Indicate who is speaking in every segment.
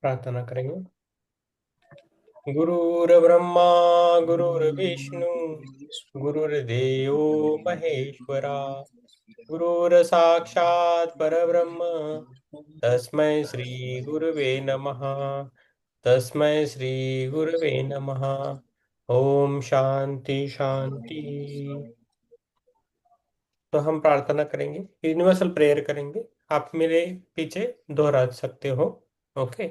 Speaker 1: प्रार्थना करेंगे। गुरुर्ब्रह्मा गुरुर्विष्णु गुरुर्देवो महेश्वरा गुरुर्साक्षात् परब्रह्म तस्मै श्री गुरुवे नमः। तस्मै श्री गुरुवे नमः। ओम शांति शांति। तो हम प्रार्थना करेंगे, यूनिवर्सल प्रेयर करेंगे। आप मेरे पीछे दोहरा सकते हो। ओके,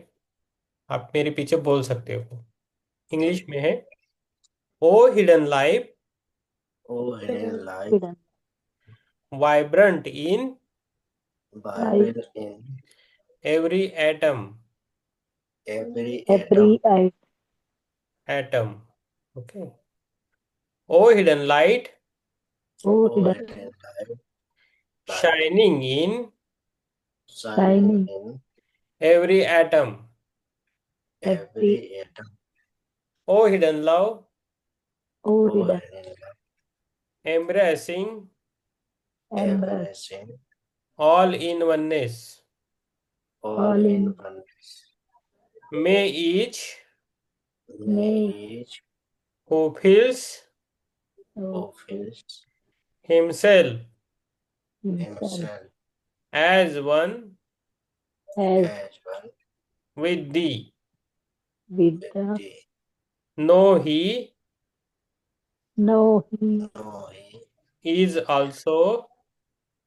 Speaker 1: आप मेरे पीछे बोल सकते हो। इंग्लिश में है। O hidden life
Speaker 2: O hidden light,
Speaker 3: hidden
Speaker 1: vibrant in
Speaker 3: light,
Speaker 2: vibrant in
Speaker 1: every atom
Speaker 2: every
Speaker 3: every
Speaker 2: atom.
Speaker 3: eye,
Speaker 1: atom. Okay. O hidden light
Speaker 3: oh
Speaker 2: O
Speaker 3: hidden
Speaker 2: hidden light,
Speaker 1: shining in
Speaker 2: shining
Speaker 3: shining,
Speaker 2: in
Speaker 1: every atom.
Speaker 3: every
Speaker 2: every atom.
Speaker 1: O hidden love
Speaker 3: oh
Speaker 2: O
Speaker 3: hidden
Speaker 2: hidden love,
Speaker 1: embracing
Speaker 3: embrace,
Speaker 2: embracing
Speaker 1: all in oneness.
Speaker 2: all
Speaker 3: all
Speaker 2: in
Speaker 3: in
Speaker 2: oneness.
Speaker 1: May each
Speaker 2: May
Speaker 3: me,
Speaker 2: each
Speaker 1: who feels
Speaker 3: oh
Speaker 2: who feels
Speaker 1: himself
Speaker 3: himself
Speaker 2: himself
Speaker 1: as one
Speaker 3: as
Speaker 2: as one
Speaker 1: with thee
Speaker 3: with
Speaker 2: with
Speaker 3: the
Speaker 2: thee.
Speaker 1: Know he
Speaker 3: know he
Speaker 2: Know he
Speaker 1: is also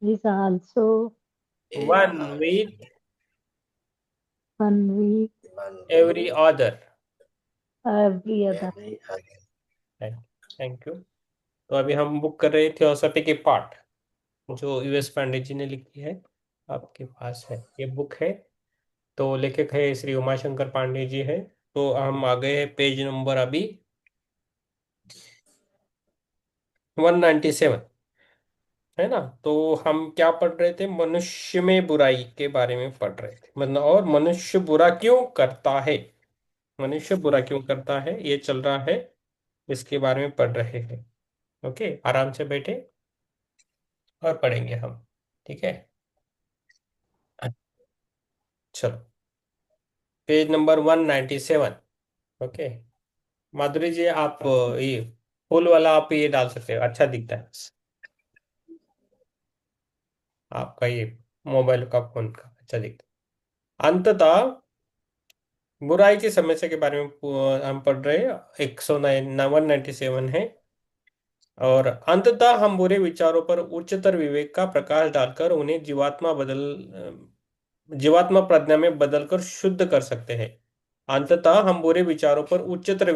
Speaker 3: is also
Speaker 2: is
Speaker 1: one
Speaker 2: also
Speaker 1: with
Speaker 3: one with
Speaker 2: one with
Speaker 1: every other.
Speaker 3: every other.
Speaker 2: every other.
Speaker 1: Thank you. तो अभी हम book कर रहे थे theosophy के part, जो US Pandey ji ने लिखी है। आपके पास है ये बुक है। तो लेखक है श्री उमाशंकर पांडे जी है। तो हम आ गए हैं पेज नंबर अभी 197, है ना। तो हम क्या पढ़ रहे थे, मनुष्य में बुराई के बारे में पढ़ रहे थे, मतलब और मनुष्य बुरा क्यों करता है, मनुष्य बुरा क्यों करता है ये चल रहा है, इसके बारे में पढ़ रहे हैं। ओके, आराम से बैठे और पढ़ेंगे हम। ठीक है, चलो पेज नंबर 197। ओके, माधुरी जी आप ये फुल वाला आप ये डाल सकते हो, अच्छा दिखता है आपका ये मोबाइल का फोन का अच्छा दिखता है। अंततः बुराई की समस्या के बारे में हम पढ़ रहे हैं। 197 है। और अंततः हम बुरे विचारों पर उच्चतर विवेक का प्रकाश डालकर उन्हें जीवात्मा प्रज्ञा में बदलकर शुद्ध कर सकते हैं। अंततः हम बुरे विचारों पर उच्चतर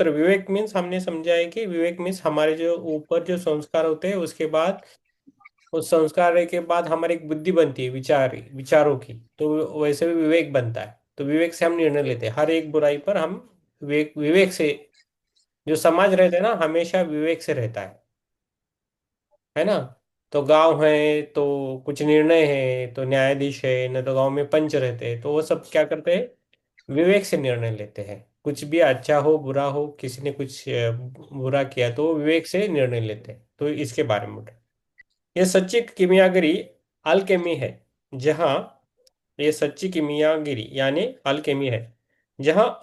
Speaker 1: विवेक मीन्स हमने समझा है कि विवेक मीन्स हमारे जो ऊपर जो संस्कार होते हैं उसके बाद, उस संस्कार के बाद हमारी एक बुद्धि बनती है विचारों की, तो वैसे भी विवेक बनता है। तो विवेक से हम निर्णय लेते हैं हर एक बुराई पर। हम विवेक से, जो समाज रहता है ना हमेशा विवेक से रहता है ना। तो गांव है तो कुछ निर्णय है तो न्यायाधीश है, न तो गांव में पंच रहते हैं तो वो सब क्या करते हैं, विवेक से निर्णय लेते हैं। कुछ भी अच्छा हो बुरा हो, किसी ने कुछ बुरा किया तो वो विवेक से निर्णय लेते हैं। तो इसके बारे में ये सच्ची किमियागरी अल्केमी है, जहाँ ये सच्ची किमियागिरी यानी अल्केमी है, जहाँ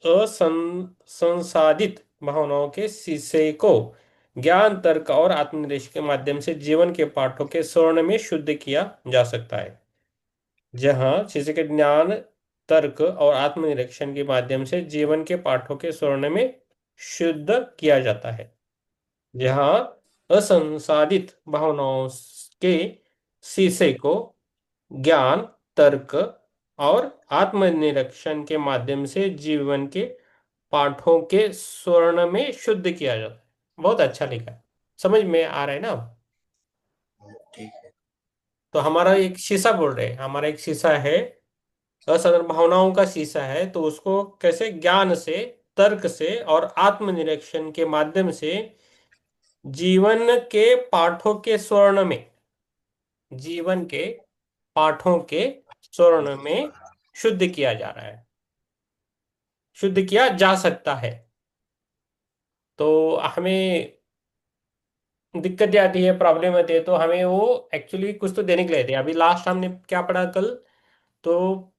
Speaker 1: असंसादित भावनाओं के शीशे को ज्ञान तर्क और आत्मनिवेश के माध्यम से जीवन के पाठों के स्वर्ण में शुद्ध किया जा सकता है। जहाँ शीशे के ज्ञान तर्क और आत्मनिरीक्षण के माध्यम से जीवन के पाठों के स्वर्ण में शुद्ध किया जाता है। जहाँ असंसादित भावनाओं के शीशे को ज्ञान तर्क और आत्मनिरीक्षण के माध्यम से जीवन के पाठों के स्वर्ण में शुद्ध किया जाता है। बहुत अच्छा लिखा है, समझ में आ रहा है ना।
Speaker 2: ठीक है।
Speaker 1: तो हमारा एक शीशा बोल रहे हैं, हमारा एक शीशा है, असाधारण भावनाओं का शीशा है। तो उसको कैसे ज्ञान से, तर्क से और आत्मनिरीक्षण के माध्यम से जीवन के पाठों के स्वर्ण में, जीवन के पाठों के स्वर्ण में शुद्ध किया जा रहा है, शुद्ध किया जा सकता है। तो हमें दिक्कत आती है, प्रॉब्लम आती है, तो हमें वो एक्चुअली कुछ तो देने के लिए थे। अभी लास्ट हमने क्या पढ़ा कल, तो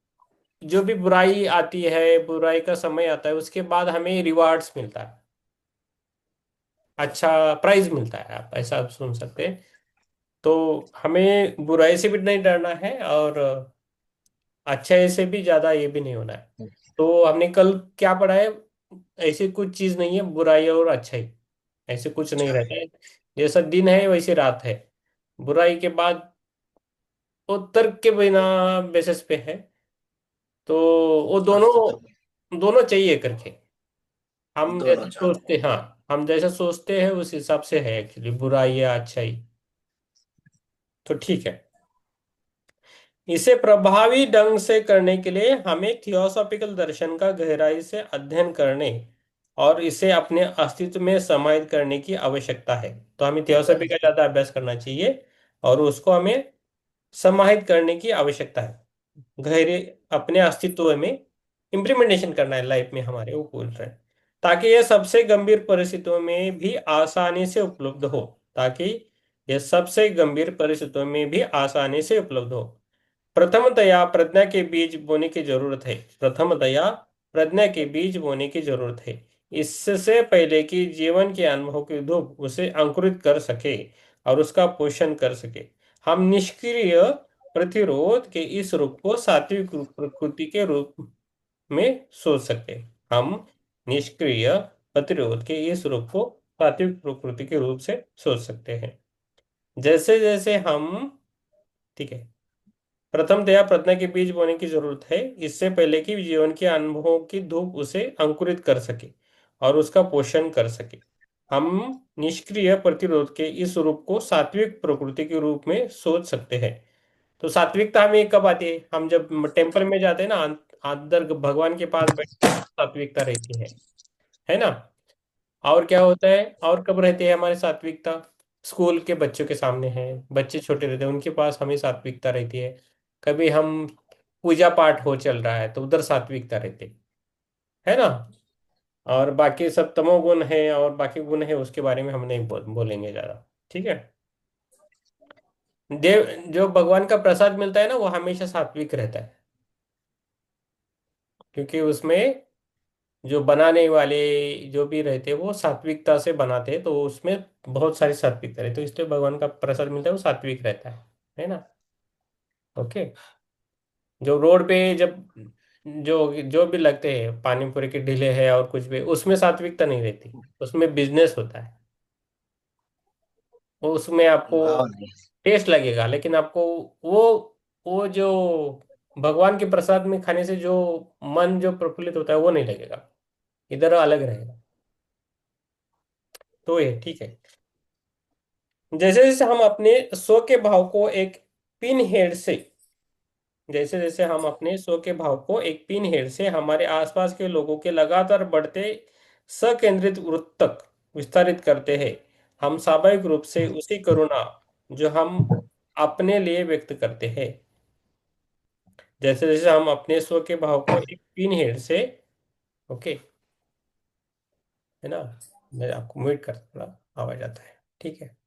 Speaker 1: जो भी बुराई आती है, बुराई का समय आता है, उसके बाद हमें रिवार्ड्स मिलता है, अच्छा प्राइज मिलता है, आप ऐसा आप सुन सकते हैं। तो हमें बुराई से भी नहीं डरना है, और अच्छे से भी ज्यादा ये भी नहीं होना है। तो हमने कल क्या पढ़ा है, ऐसी कुछ चीज नहीं है बुराई और अच्छाई, ऐसे कुछ नहीं
Speaker 2: अच्छा
Speaker 1: रहता है। जैसा दिन है वैसे रात है, बुराई के बाद वो तर्क के बिना बेसिस पे है। तो वो दोनों,
Speaker 2: अच्छा, तो
Speaker 1: दोनों चाहिए करके, हम
Speaker 2: दोनों
Speaker 1: जैसे
Speaker 2: चाहते
Speaker 1: सोचते, हाँ, हम जैसा सोचते हैं उस हिसाब से है एक्चुअली, बुराई या अच्छाई। तो ठीक है, इसे प्रभावी ढंग से करने के लिए हमें थियोसॉफिकल दर्शन का गहराई से अध्ययन करने और इसे अपने अस्तित्व में समाहित करने की आवश्यकता है। तो हमें थियोसॉफी का ज्यादा अभ्यास करना चाहिए, और उसको हमें समाहित करने की आवश्यकता है, गहरे अपने अस्तित्व में इम्प्लीमेंटेशन करना है लाइफ में हमारे, वो बोल रहे हैं। ताकि यह सबसे गंभीर परिस्थितियों में भी आसानी से उपलब्ध हो, ताकि यह सबसे गंभीर परिस्थितियों में भी आसानी से उपलब्ध हो। प्रथमतया प्रज्ञा के बीज बोने की जरूरत है, प्रथमतया प्रज्ञा के बीज बोने की जरूरत है, इससे पहले कि जीवन के अनुभव की धूप उसे अंकुरित कर सके और उसका पोषण कर सके। हम निष्क्रिय प्रतिरोध के इस रूप को सात्विक प्रकृति के रूप में सोच सकते हैं। हम निष्क्रिय प्रतिरोध के इस रूप को सात्विक प्रकृति के रूप से सोच सकते हैं। जैसे जैसे हम, ठीक है, प्रथम दया प्रज्ञा के बीज बोने की जरूरत है, इससे पहले कि जीवन के अनुभवों की धूप उसे अंकुरित कर सके और उसका पोषण कर सके। हम निष्क्रिय प्रतिरोध के इस रूप को सात्विक प्रकृति के रूप में सोच सकते हैं। तो सात्विकता हमें कब आती है, हम जब टेम्पल में जाते हैं ना, अंदर भगवान के पास बैठते हैं, सात्विकता रहती है ना। और क्या होता है, और कब रहती है हमारी सात्विकता, स्कूल के बच्चों के सामने है, बच्चे छोटे रहते हैं उनके पास हमें सात्विकता रहती है। कभी हम पूजा पाठ हो चल रहा है तो उधर सात्विकता रहती है ना। और बाकी सब तमोगुण है और बाकी गुण है, उसके बारे में हम नहीं बोलेंगे ज्यादा, ठीक है। देव जो भगवान का प्रसाद मिलता है ना, वो हमेशा सात्विक रहता है, क्योंकि उसमें जो बनाने वाले जो भी रहते हैं वो सात्विकता से बनाते हैं, तो उसमें बहुत सारी सात्विकता रहती है, तो इसलिए भगवान का प्रसाद मिलता है वो सात्विक रहता है ना। ओके। जो रोड पे जब जो जो भी लगते हैं, पानी पूरी के ढीले है और कुछ भी, उसमें सात्विकता नहीं रहती, उसमें बिजनेस होता है। वो उसमें आपको
Speaker 2: भाव नहीं।
Speaker 1: टेस्ट लगेगा, लेकिन आपको वो वो जो भगवान के प्रसाद में खाने से जो मन जो प्रफुल्लित होता है वो नहीं लगेगा, इधर अलग रहेगा। तो ये ठीक है। जैसे जैसे हम अपने स्व के भाव को एक पिन हेड से, जैसे जैसे हम अपने स्व के भाव को एक पिन हेड से हमारे आसपास के लोगों के लगातार बढ़ते सकेंद्रित वृत्त तक विस्तारित करते हैं, हम स्वाभाविक रूप से उसी करुणा जो हम अपने लिए व्यक्त करते हैं। जैसे जैसे हम अपने स्व के भाव को एक पिन हेड से, ओके, है ना, मैं आपको म्यूट कर, थोड़ा आवाज आता है, ठीक है।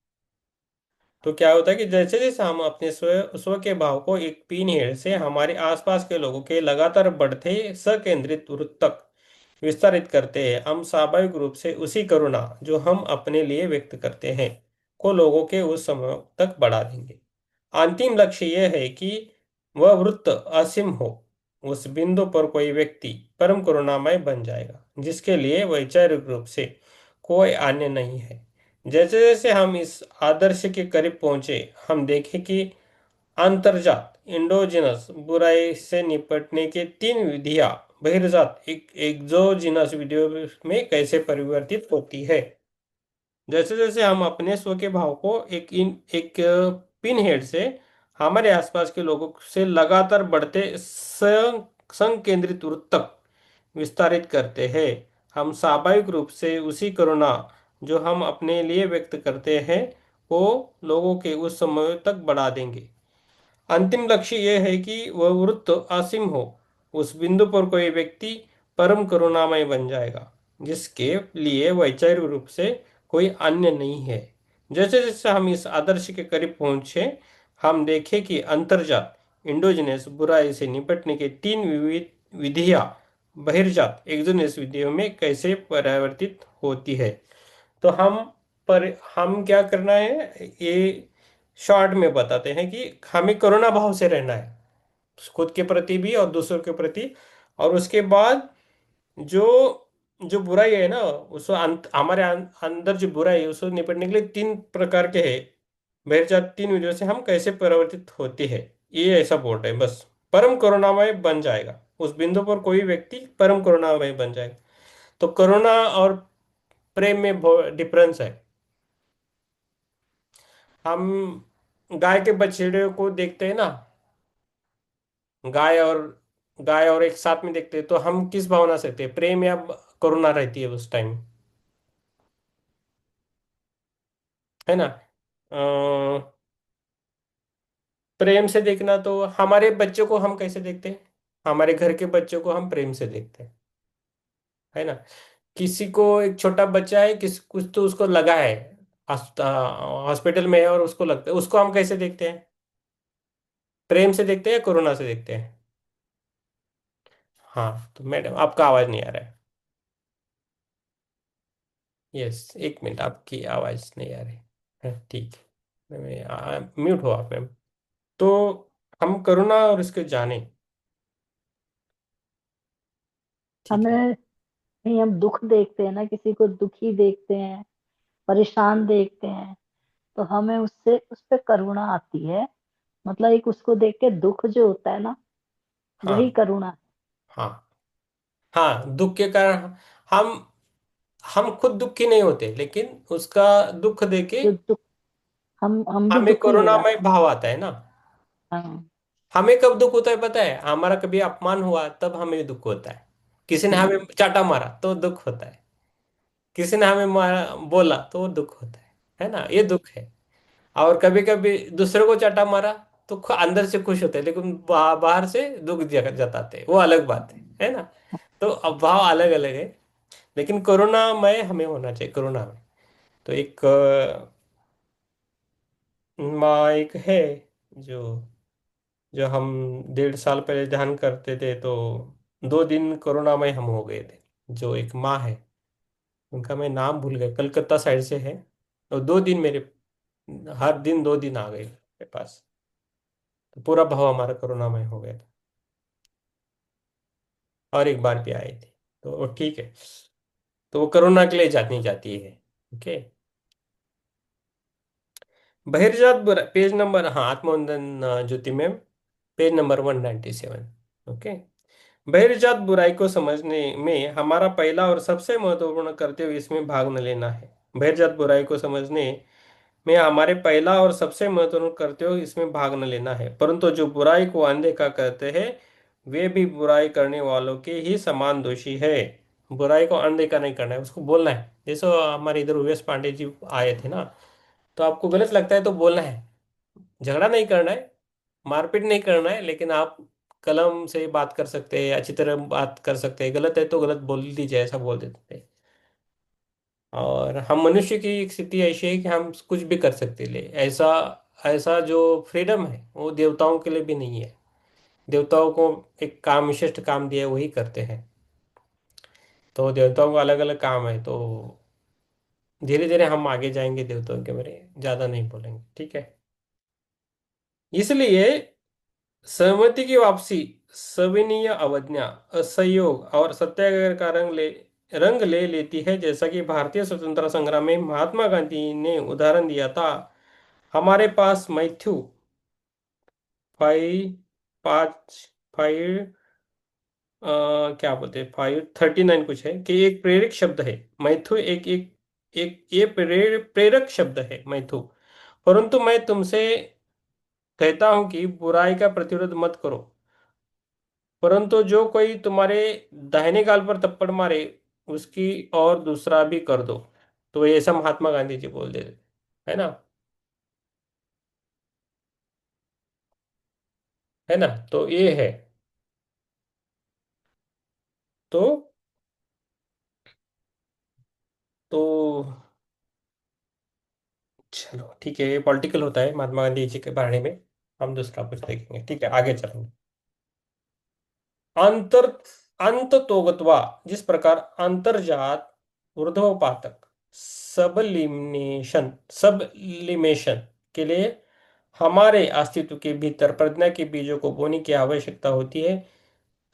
Speaker 1: तो क्या होता है कि जैसे जैसे हम अपने स्व स्व के भाव को एक पिन हेड से हमारे आसपास के लोगों के लगातार बढ़ते सकेंद्रित वृत्त तक विस्तारित करते हैं, हम स्वाभाविक रूप से उसी करुणा जो हम अपने लिए व्यक्त करते हैं को लोगों के उस समय तक बढ़ा देंगे। अंतिम लक्ष्य यह है कि वह वृत्त असीम हो, उस बिंदु पर कोई व्यक्ति परम करुणामय बन जाएगा जिसके लिए वैचारिक रूप से कोई अन्य नहीं है। जैसे जैसे हम इस आदर्श के करीब पहुंचे, हम देखें कि अंतर्जात इंडोजिनस बुराई से निपटने के तीन विधियां बहिर्जात एक एक्सोजिनस विधियों में कैसे परिवर्तित होती है। जैसे जैसे हम अपने स्व के भाव को एक पिन हेड से हमारे आसपास के लोगों से लगातार बढ़ते संकेंद्रित वृत्त तक विस्तारित करते हैं, हम स्वाभाविक रूप से उसी करुणा जो हम अपने लिए व्यक्त करते हैं को लोगों के उस समय तक बढ़ा देंगे। अंतिम लक्ष्य यह है कि वह वृत्त असीम हो, उस बिंदु पर कोई व्यक्ति परम करुणामय बन जाएगा जिसके लिए वैचारिक रूप से कोई अन्य नहीं है। जैसे जैसे हम इस आदर्श के करीब पहुंचे, हम देखें कि अंतर्जात इंडोजिनस बुराई से निपटने के तीन विविध विधियां बहिर्जात एक्सोजिनस विधियों में कैसे परिवर्तित होती है। तो हम क्या करना है, ये शॉर्ट में बताते हैं कि हमें करुणा भाव से रहना है, खुद के प्रति भी और दूसरों के प्रति। और उसके बाद जो जो बुराई है ना, उसको हमारे अंदर जो बुराई है उसको निपटने के लिए तीन प्रकार के है बहिर्जात, तीन विधियों से हम कैसे परिवर्तित होती है, ये ऐसा बोल रहे हैं बस। परम करुणामय बन जाएगा, उस बिंदु पर कोई व्यक्ति परम करुणामय बन जाएगा। तो करुणा और प्रेम में डिफरेंस है। हम गाय के बछड़े को देखते हैं ना, गाय और गाय और एक साथ में देखते हैं, तो हम किस भावना से देखते हैं, प्रेम या करुणा रहती है उस टाइम, है ना। प्रेम से देखना तो हमारे बच्चों को हम कैसे देखते हैं, हमारे घर के बच्चों को हम प्रेम से देखते हैं, है ना। किसी को एक छोटा बच्चा है, किस कुछ तो उसको लगा है, हॉस्पिटल में है और उसको लगता है, उसको हम कैसे देखते हैं, प्रेम से देखते हैं या करुणा से देखते हैं। हाँ तो मैडम आपका आवाज नहीं आ रहा है। यस, एक मिनट, आपकी आवाज नहीं आ रही है, ठीक है, म्यूट हो आप मैम। तो हम करुणा और इसके जाने, ठीक है।
Speaker 3: हमें नहीं, हम दुख देखते हैं ना, किसी को दुखी देखते हैं, परेशान देखते हैं, तो हमें उससे उस पे करुणा आती है। मतलब एक उसको देख के दुख जो होता है ना, वही
Speaker 1: हाँ
Speaker 3: करुणा है।
Speaker 1: हाँ हाँ, दुख के कारण हम हम खुद दुखी नहीं होते, लेकिन उसका दुख देके
Speaker 3: जो दुख, हम भी
Speaker 1: हमें
Speaker 3: दुखी हो
Speaker 1: करुणामय
Speaker 3: जाते हैं।
Speaker 1: भाव आता है ना।
Speaker 3: हाँ।
Speaker 1: हमें कब दुख होता है पता है, हमारा कभी अपमान हुआ तब हमें दुख होता है, किसी ने
Speaker 3: हम्म।
Speaker 1: हमें चाटा मारा तो दुख होता है, किसी ने हमें मारा बोला तो दुख होता है ना, ये दुख है। और कभी कभी दूसरे को चाटा मारा तो अंदर से खुश होते हैं, लेकिन बाहर से दुख जताते हैं, वो अलग बात है ना। तो अब भाव अलग अलग है, लेकिन करुणामय हमें होना चाहिए, करुणामय। तो एक माँ एक है, जो जो हम 1.5 साल पहले ध्यान करते थे, तो 2 दिन करुणामय हम हो गए थे। जो एक माँ है, उनका मैं नाम भूल गया, कलकत्ता साइड से है। और 2 दिन मेरे, हर दिन 2 दिन आ गए मेरे पास, तो पूरा भाव हमारा करुणामय हो गया था। और एक बार भी आए थे, तो वो ठीक है। तो वो करुणा के लिए जानी जाती है। ओके। बहिर्जात पेज नंबर, हाँ, आत्मवंदन ज्योति मैम, पेज नंबर 197। ओके। बहिर्जात बुराई को समझने में हमारा पहला और सबसे महत्वपूर्ण कर्तव्य इसमें भाग न लेना है। बहिर्जात बुराई को समझने में हमारे पहला और सबसे महत्वपूर्ण कर्तव्य इसमें भाग न लेना है, परंतु जो बुराई को अनदेखा करते हैं वे भी बुराई करने वालों के ही समान दोषी है। बुराई को अनदेखा नहीं करना है, उसको बोलना है। जैसे हमारे इधर उमेश पांडे जी आए थे ना, तो आपको गलत लगता है तो बोलना है, झगड़ा नहीं करना है, मारपीट नहीं करना है, लेकिन आप कलम से बात कर सकते हैं, अच्छी तरह बात कर सकते हैं, गलत है तो गलत बोल दीजिए, ऐसा बोल देते हैं। और हम मनुष्य की एक स्थिति ऐसी है कि हम कुछ भी कर सकते ले, ऐसा ऐसा जो फ्रीडम है वो देवताओं के लिए भी नहीं है। देवताओं को एक काम, विशिष्ट काम दिया है, वही करते हैं। तो देवताओं का अलग अलग काम है, तो धीरे धीरे हम आगे जाएंगे देवताओं के बारे में, ज्यादा नहीं बोलेंगे, ठीक है। इसलिए सहमति की वापसी, सविनीय अवज्ञा, असहयोग और सत्याग्रह का रंग ले लेती है, जैसा कि भारतीय स्वतंत्रता संग्राम में महात्मा गांधी ने उदाहरण दिया था। हमारे पास मैथ्यू 5 क्या बोलते हैं, 539 कुछ है कि एक प्रेरक शब्द है। मैथ्यू एक एक एक ये प्रेरक शब्द है मैथ्यू। परंतु मैं तुमसे कहता हूं कि बुराई का प्रतिरोध मत करो, परंतु जो कोई तुम्हारे दाहिने गाल पर थप्पड़ मारे उसकी और दूसरा भी कर दो। तो ये ऐसा महात्मा गांधी जी बोल देते थे, है ना। है ना, तो ये है। तो तो चलो ठीक है, ये पॉलिटिकल होता है महात्मा गांधी जी के बारे में। हम दूसरा कुछ देखेंगे, ठीक है, आगे चलेंगे। अंतर अंततोगत्वा, जिस प्रकार अंतर्जात, ऊर्ध्वपातक, सबलिमेशन के लिए हमारे अस्तित्व के भीतर प्रज्ञा के बीजों को बोने की आवश्यकता होती है,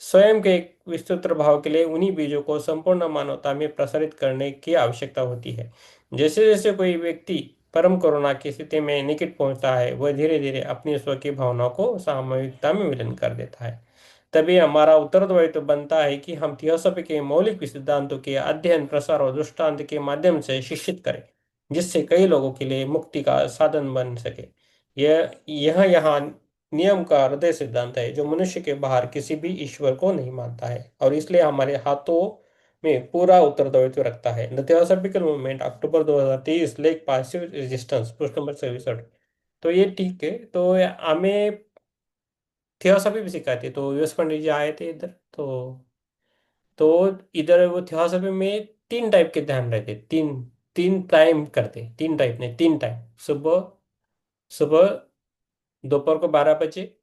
Speaker 1: स्वयं के एक विस्तृत भाव के लिए उन्हीं बीजों को संपूर्ण मानवता में प्रसारित करने की आवश्यकता होती है। जैसे जैसे कोई व्यक्ति परम करुणा की स्थिति में निकट पहुंचता है, वह धीरे धीरे अपनी स्व की भावनाओं को सामूहिकता में विलीन कर देता है। तभी हमारा उत्तरदायित्व बनता है कि हम थियोसॉफी के मौलिक सिद्धांतों के अध्ययन, प्रसार और दृष्टांत के माध्यम से शिक्षित करें, जिससे कई लोगों के लिए मुक्ति का साधन बन सके। यह यहाँ नियम का हृदय सिद्धांत है, जो मनुष्य के बाहर किसी भी ईश्वर को नहीं मानता है और इसलिए हमारे हाथों में पूरा उत्तरदायित्व रखता है। The theosophical movement, October 2023, lake passive resistance, पृष्ठ नंबर 67। तो ये ठीक है, तो हमें थियोसॉफी भी सिखाती है। तो यूएस पंडित जी आए थे इधर, तो इधर वो थियोसॉफी में तीन टाइप के ध्यान रहते, तीन तीन टाइम करते, तीन टाइप नहीं, तीन टाइम, सुबह, सुबह, दोपहर को 12 बजे,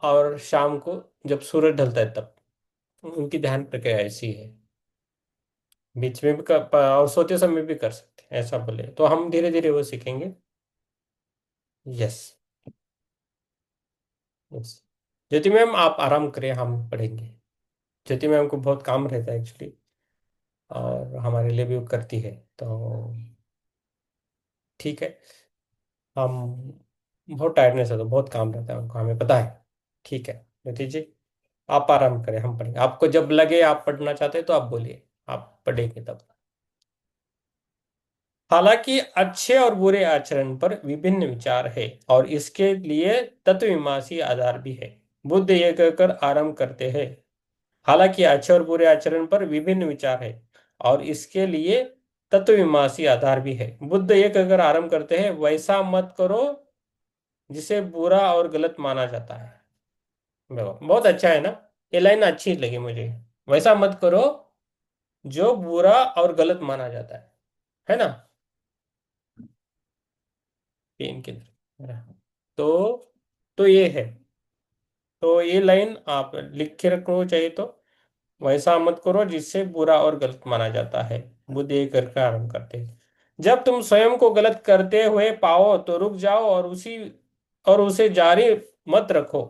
Speaker 1: और शाम को जब सूरज ढलता है तब। उनकी ध्यान प्रक्रिया ऐसी है। बीच में भी और सोते समय भी कर सकते हैं, ऐसा बोले तो हम धीरे धीरे वो सीखेंगे। Yes, yes. ज्योति मैम आप आराम करें, हम पढ़ेंगे। ज्योति मैम को बहुत काम रहता है एक्चुअली, और हमारे लिए भी वो करती है, तो ठीक है। हम बहुत टायर्डनेस है, तो बहुत काम रहता है उनको, हमें पता है। ठीक है ज्योति जी, आप आराम करें, हम पढ़ेंगे। आपको जब लगे आप पढ़ना चाहते हैं तो आप बोलिए, आप पढ़ेंगे तब। हालांकि अच्छे और बुरे आचरण पर विभिन्न विचार है और इसके लिए तत्वमीमांसी आधार भी है। बुद्ध ये कहकर आरंभ करते हैं, हालांकि अच्छे और बुरे आचरण पर विभिन्न विचार है और इसके लिए तत्वमीमांसी आधार भी है। बुद्ध ये कहकर आरंभ करते हैं, वैसा मत करो जिसे बुरा और गलत माना जाता है। बहुत अच्छा है ना, ये लाइन अच्छी लगी मुझे। वैसा मत करो जो बुरा और गलत माना जाता है ना। पेन के अंदर, तो तो ये है, तो ये लाइन आप लिख के रखो चाहिए तो। वैसा मत करो जिससे बुरा और गलत माना जाता है, बुद्ध ये करके आरंभ करते हैं। जब तुम स्वयं को गलत करते हुए पाओ तो रुक जाओ और उसे जारी मत रखो।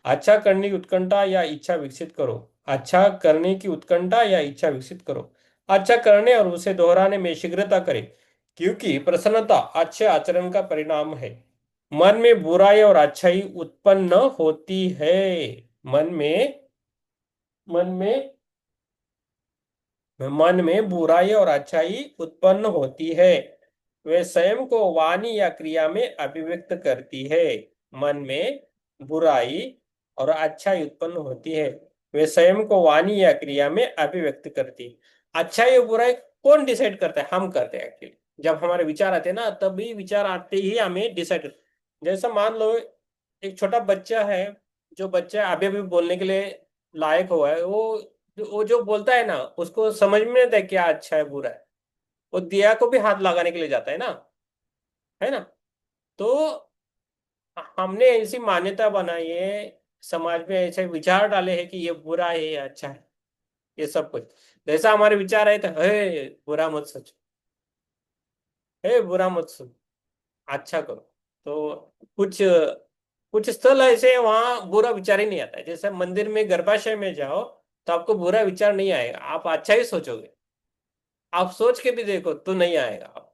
Speaker 1: अच्छा करने की उत्कंठा या इच्छा विकसित करो। अच्छा करने की उत्कंठा या इच्छा विकसित करो। अच्छा करने और उसे दोहराने में शीघ्रता करें, क्योंकि प्रसन्नता अच्छे आचरण का परिणाम है। मन में बुराई और अच्छाई उत्पन्न होती है। मन में मन में मन में बुराई और अच्छाई उत्पन्न होती है, वे स्वयं को वाणी या क्रिया में अभिव्यक्त करती है। मन में बुराई और अच्छाई उत्पन्न होती है, वे स्वयं को वाणी या क्रिया में अभिव्यक्त करती। अच्छाई और बुराई कौन डिसाइड करता है? हम करते हैं एक्चुअली। जब हमारे विचार आते हैं ना, तभी विचार आते ही हमें डिसाइड। जैसा मान लो एक छोटा बच्चा है, जो बच्चा अभी अभी बोलने के लिए लायक हुआ है, वो जो बोलता है ना, उसको समझ में नहीं आता है क्या अच्छा है बुरा है। वो दिया को भी हाथ लगाने के लिए जाता है ना, है ना। तो हमने ऐसी मान्यता बनाई है, समाज में ऐसे विचार डाले हैं कि ये बुरा है ये अच्छा है, ये सब कुछ। जैसा हमारे विचार है तो हे बुरा मत सोचो, हे बुरा मत सुनो, अच्छा करो। तो कुछ कुछ स्थल ऐसे हैं, वहां बुरा विचार ही नहीं आता है। जैसे मंदिर में गर्भाशय में जाओ तो आपको बुरा विचार नहीं आएगा, आप अच्छा ही सोचोगे। आप सोच के भी देखो तो नहीं आएगा।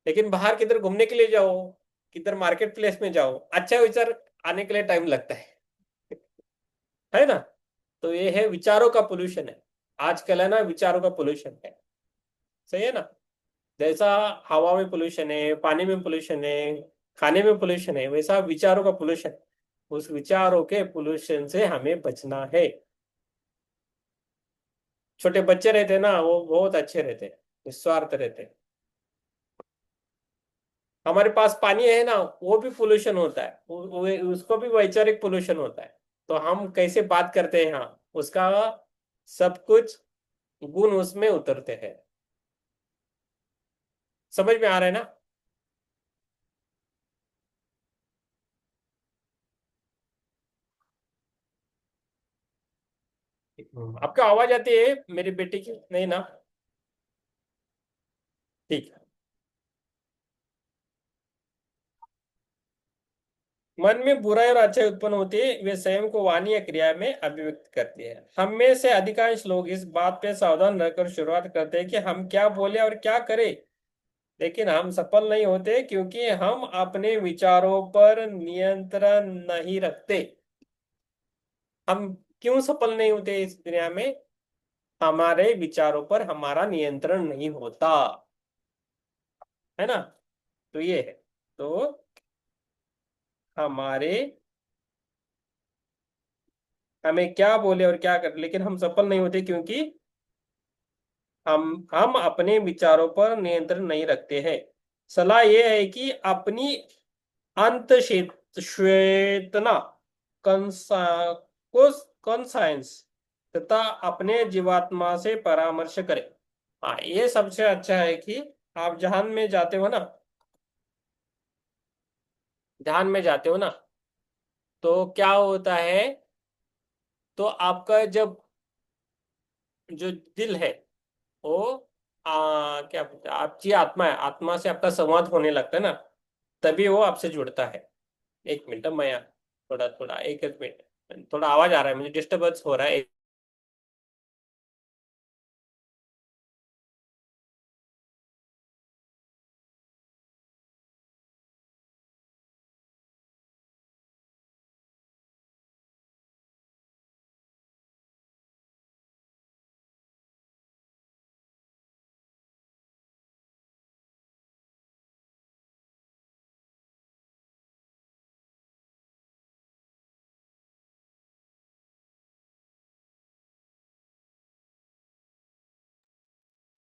Speaker 1: लेकिन बाहर किधर घूमने के लिए जाओ, किधर मार्केट प्लेस में जाओ, अच्छा विचार आने के लिए टाइम लगता है ना। तो ये है विचारों का पोल्यूशन है, आजकल है ना, विचारों का पोल्यूशन है। सही है ना। जैसा हवा में पोल्यूशन है, पानी में पोल्यूशन है, खाने में पोल्यूशन है, वैसा विचारों का पोल्यूशन। उस विचारों के पोल्यूशन से हमें बचना है। छोटे बच्चे रहते हैं ना, वो बहुत अच्छे रहते हैं, निस्वार्थ रहते हैं। हमारे पास पानी है ना, वो भी पोल्यूशन होता है, उसको भी वैचारिक पोल्यूशन होता है। तो हम कैसे बात करते हैं, हाँ, उसका सब कुछ गुण उसमें उतरते हैं। समझ में आ रहा है ना। आपको आवाज आती है मेरी बेटी की? नहीं ना? ठीक है। मन में बुराई और अच्छाई उत्पन्न होती है, वे स्वयं को वाणी या क्रिया में अभिव्यक्त करती है। हम में से अधिकांश लोग इस बात पे सावधान रहकर शुरुआत करते हैं कि हम क्या बोले और क्या करें, लेकिन हम सफल नहीं होते क्योंकि हम अपने विचारों पर नियंत्रण नहीं रखते। हम क्यों सफल नहीं होते इस दुनिया में? हमारे विचारों पर हमारा नियंत्रण नहीं होता, है ना? तो ये है। तो हमारे हमें क्या बोले और क्या कर, लेकिन हम सफल नहीं होते क्योंकि हम अपने विचारों पर नियंत्रण नहीं रखते हैं। सलाह यह है कि अपनी अंत श्वेतना कंसा कॉन्साइंस तथा अपने जीवात्मा से परामर्श करें। हाँ, ये सबसे अच्छा है कि आप ध्यान में जाते हो ना, ध्यान में जाते हो ना, तो क्या होता है? तो आपका जब जो दिल है वो क्या बोलते हैं, आपकी आत्मा है, आत्मा से आपका संवाद होने लगता है ना, तभी वो आपसे जुड़ता है। एक मिनट, मैं थोड़ा थोड़ा एक एक मिनट, थोड़ा आवाज आ रहा है, मुझे डिस्टर्बेंस हो रहा है।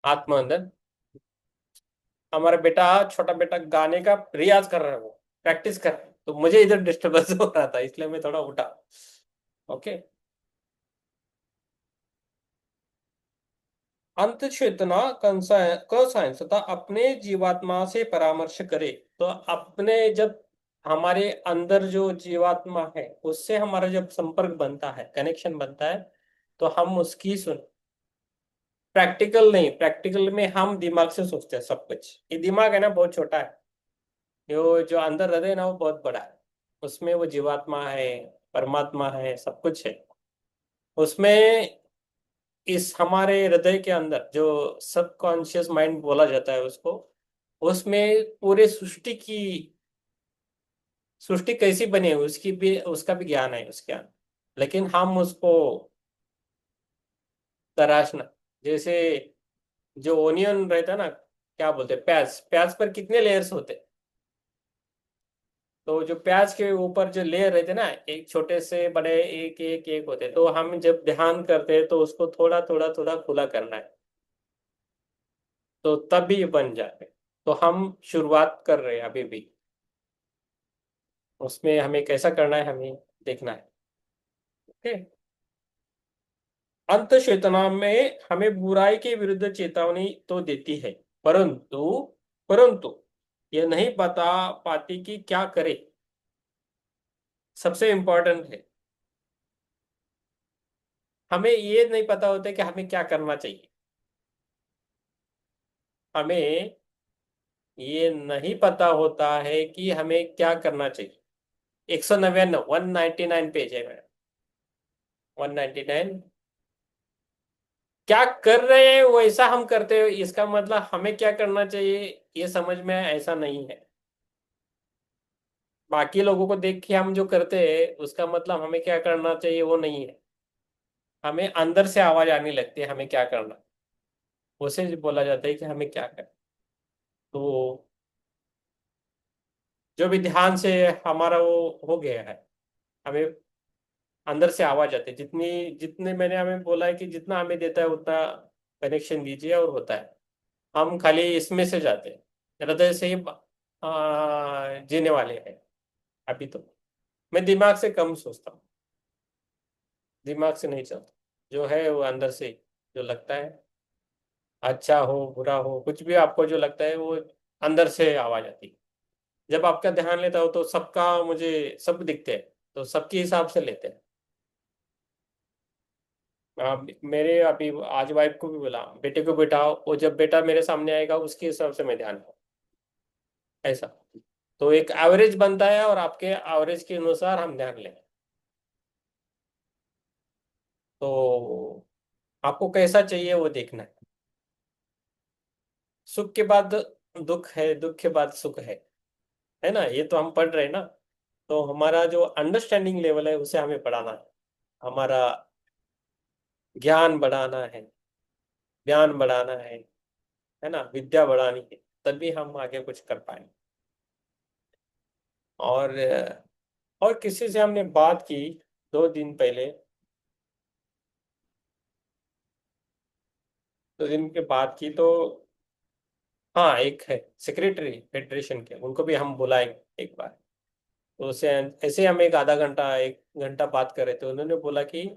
Speaker 1: आत्मा अंदर, हमारा बेटा, छोटा बेटा गाने का रियाज कर रहा है, वो प्रैक्टिस कर रहा है, तो मुझे इधर डिस्टर्बेंस हो रहा था, इसलिए मैं थोड़ा उठा। ओके। अंत चेतना साइंस तथा अपने जीवात्मा से परामर्श करे। तो अपने जब हमारे अंदर जो जीवात्मा है उससे हमारा जब संपर्क बनता है, कनेक्शन बनता है, तो हम उसकी सुन, प्रैक्टिकल नहीं, प्रैक्टिकल में हम दिमाग से सोचते हैं सब कुछ। ये दिमाग है ना बहुत छोटा है, जो जो अंदर हृदय है ना वो बहुत बड़ा है। उसमें वो जीवात्मा है, परमात्मा है, सब कुछ है उसमें। इस हमारे हृदय के अंदर जो सबकॉन्शियस माइंड बोला जाता है उसको, उसमें पूरे सृष्टि कैसी बनी है उसकी भी, उसका भी ज्ञान है उसके अंदर। लेकिन हम उसको तराशना, जैसे जो ओनियन रहता है ना, क्या बोलते हैं, प्याज, प्याज पर कितने लेयर्स होते हैं? तो जो प्याज के ऊपर जो लेयर रहते हैं ना, एक छोटे से बड़े एक एक एक होते हैं, तो हम जब ध्यान करते हैं तो उसको थोड़ा थोड़ा थोड़ा खुला करना है, तो तब भी ये बन जाते हैं। तो हम शुरुआत कर रहे हैं अभी भी, उसमें हमें कैसा करना है हमें देखना है। ओके। अंत चेतना में हमें बुराई के विरुद्ध चेतावनी तो देती है, परंतु परंतु यह नहीं बता पाती कि क्या करे। सबसे इंपॉर्टेंट है, हमें ये नहीं पता होता कि हमें क्या करना चाहिए। हमें ये नहीं पता होता है कि हमें क्या करना चाहिए। 199, 199 पेज है मैडम, 199। क्या कर रहे हैं वैसा हम करते हैं, इसका मतलब हमें क्या करना चाहिए ये समझ में ऐसा नहीं है। बाकी लोगों को देख के हम जो करते हैं उसका मतलब हमें क्या करना चाहिए वो नहीं है। हमें अंदर से आवाज आने लगती है हमें क्या करना, उसे बोला जाता है कि हमें क्या करना। तो जो भी ध्यान से हमारा वो हो गया है, हमें अंदर से आवाज आती है, जितनी जितने मैंने हमें बोला है कि जितना हमें देता है उतना कनेक्शन दीजिए और होता है। हम खाली इसमें से जाते हैं, हृदय से ही जीने वाले हैं अभी तो। मैं दिमाग से कम सोचता हूँ, दिमाग से नहीं चलता, जो है वो अंदर से जो लगता है, अच्छा हो बुरा हो कुछ भी आपको जो लगता है वो अंदर से आवाज आती है। जब आपका ध्यान लेता हो तो सबका मुझे सब दिखते हैं, तो सबके हिसाब से लेते हैं। मेरे अभी आज वाइफ को भी बोला बेटे को बिठाओ, वो जब बेटा मेरे सामने आएगा उसके हिसाब से मैं ध्यान दूँ, ऐसा। तो एक एवरेज बनता है और आपके एवरेज के अनुसार हम ध्यान लें। तो आपको कैसा चाहिए वो देखना है। सुख के बाद दुख है, दुख के बाद सुख है ना, ये तो हम पढ़ रहे हैं ना। तो हमारा जो अंडरस्टैंडिंग लेवल है उसे हमें बढ़ाना है, हमारा ज्ञान बढ़ाना है, ज्ञान बढ़ाना है ना, विद्या बढ़ानी है, तभी हम आगे कुछ कर पाएंगे। और और किसी से हमने बात की 2 दिन पहले, 2 दिन के बाद की तो, हाँ एक है सेक्रेटरी फेडरेशन के, उनको भी हम बुलाएंगे एक बार। तो उसे ऐसे हम एक आधा घंटा 1 घंटा बात कर रहे थे, उन्होंने बोला कि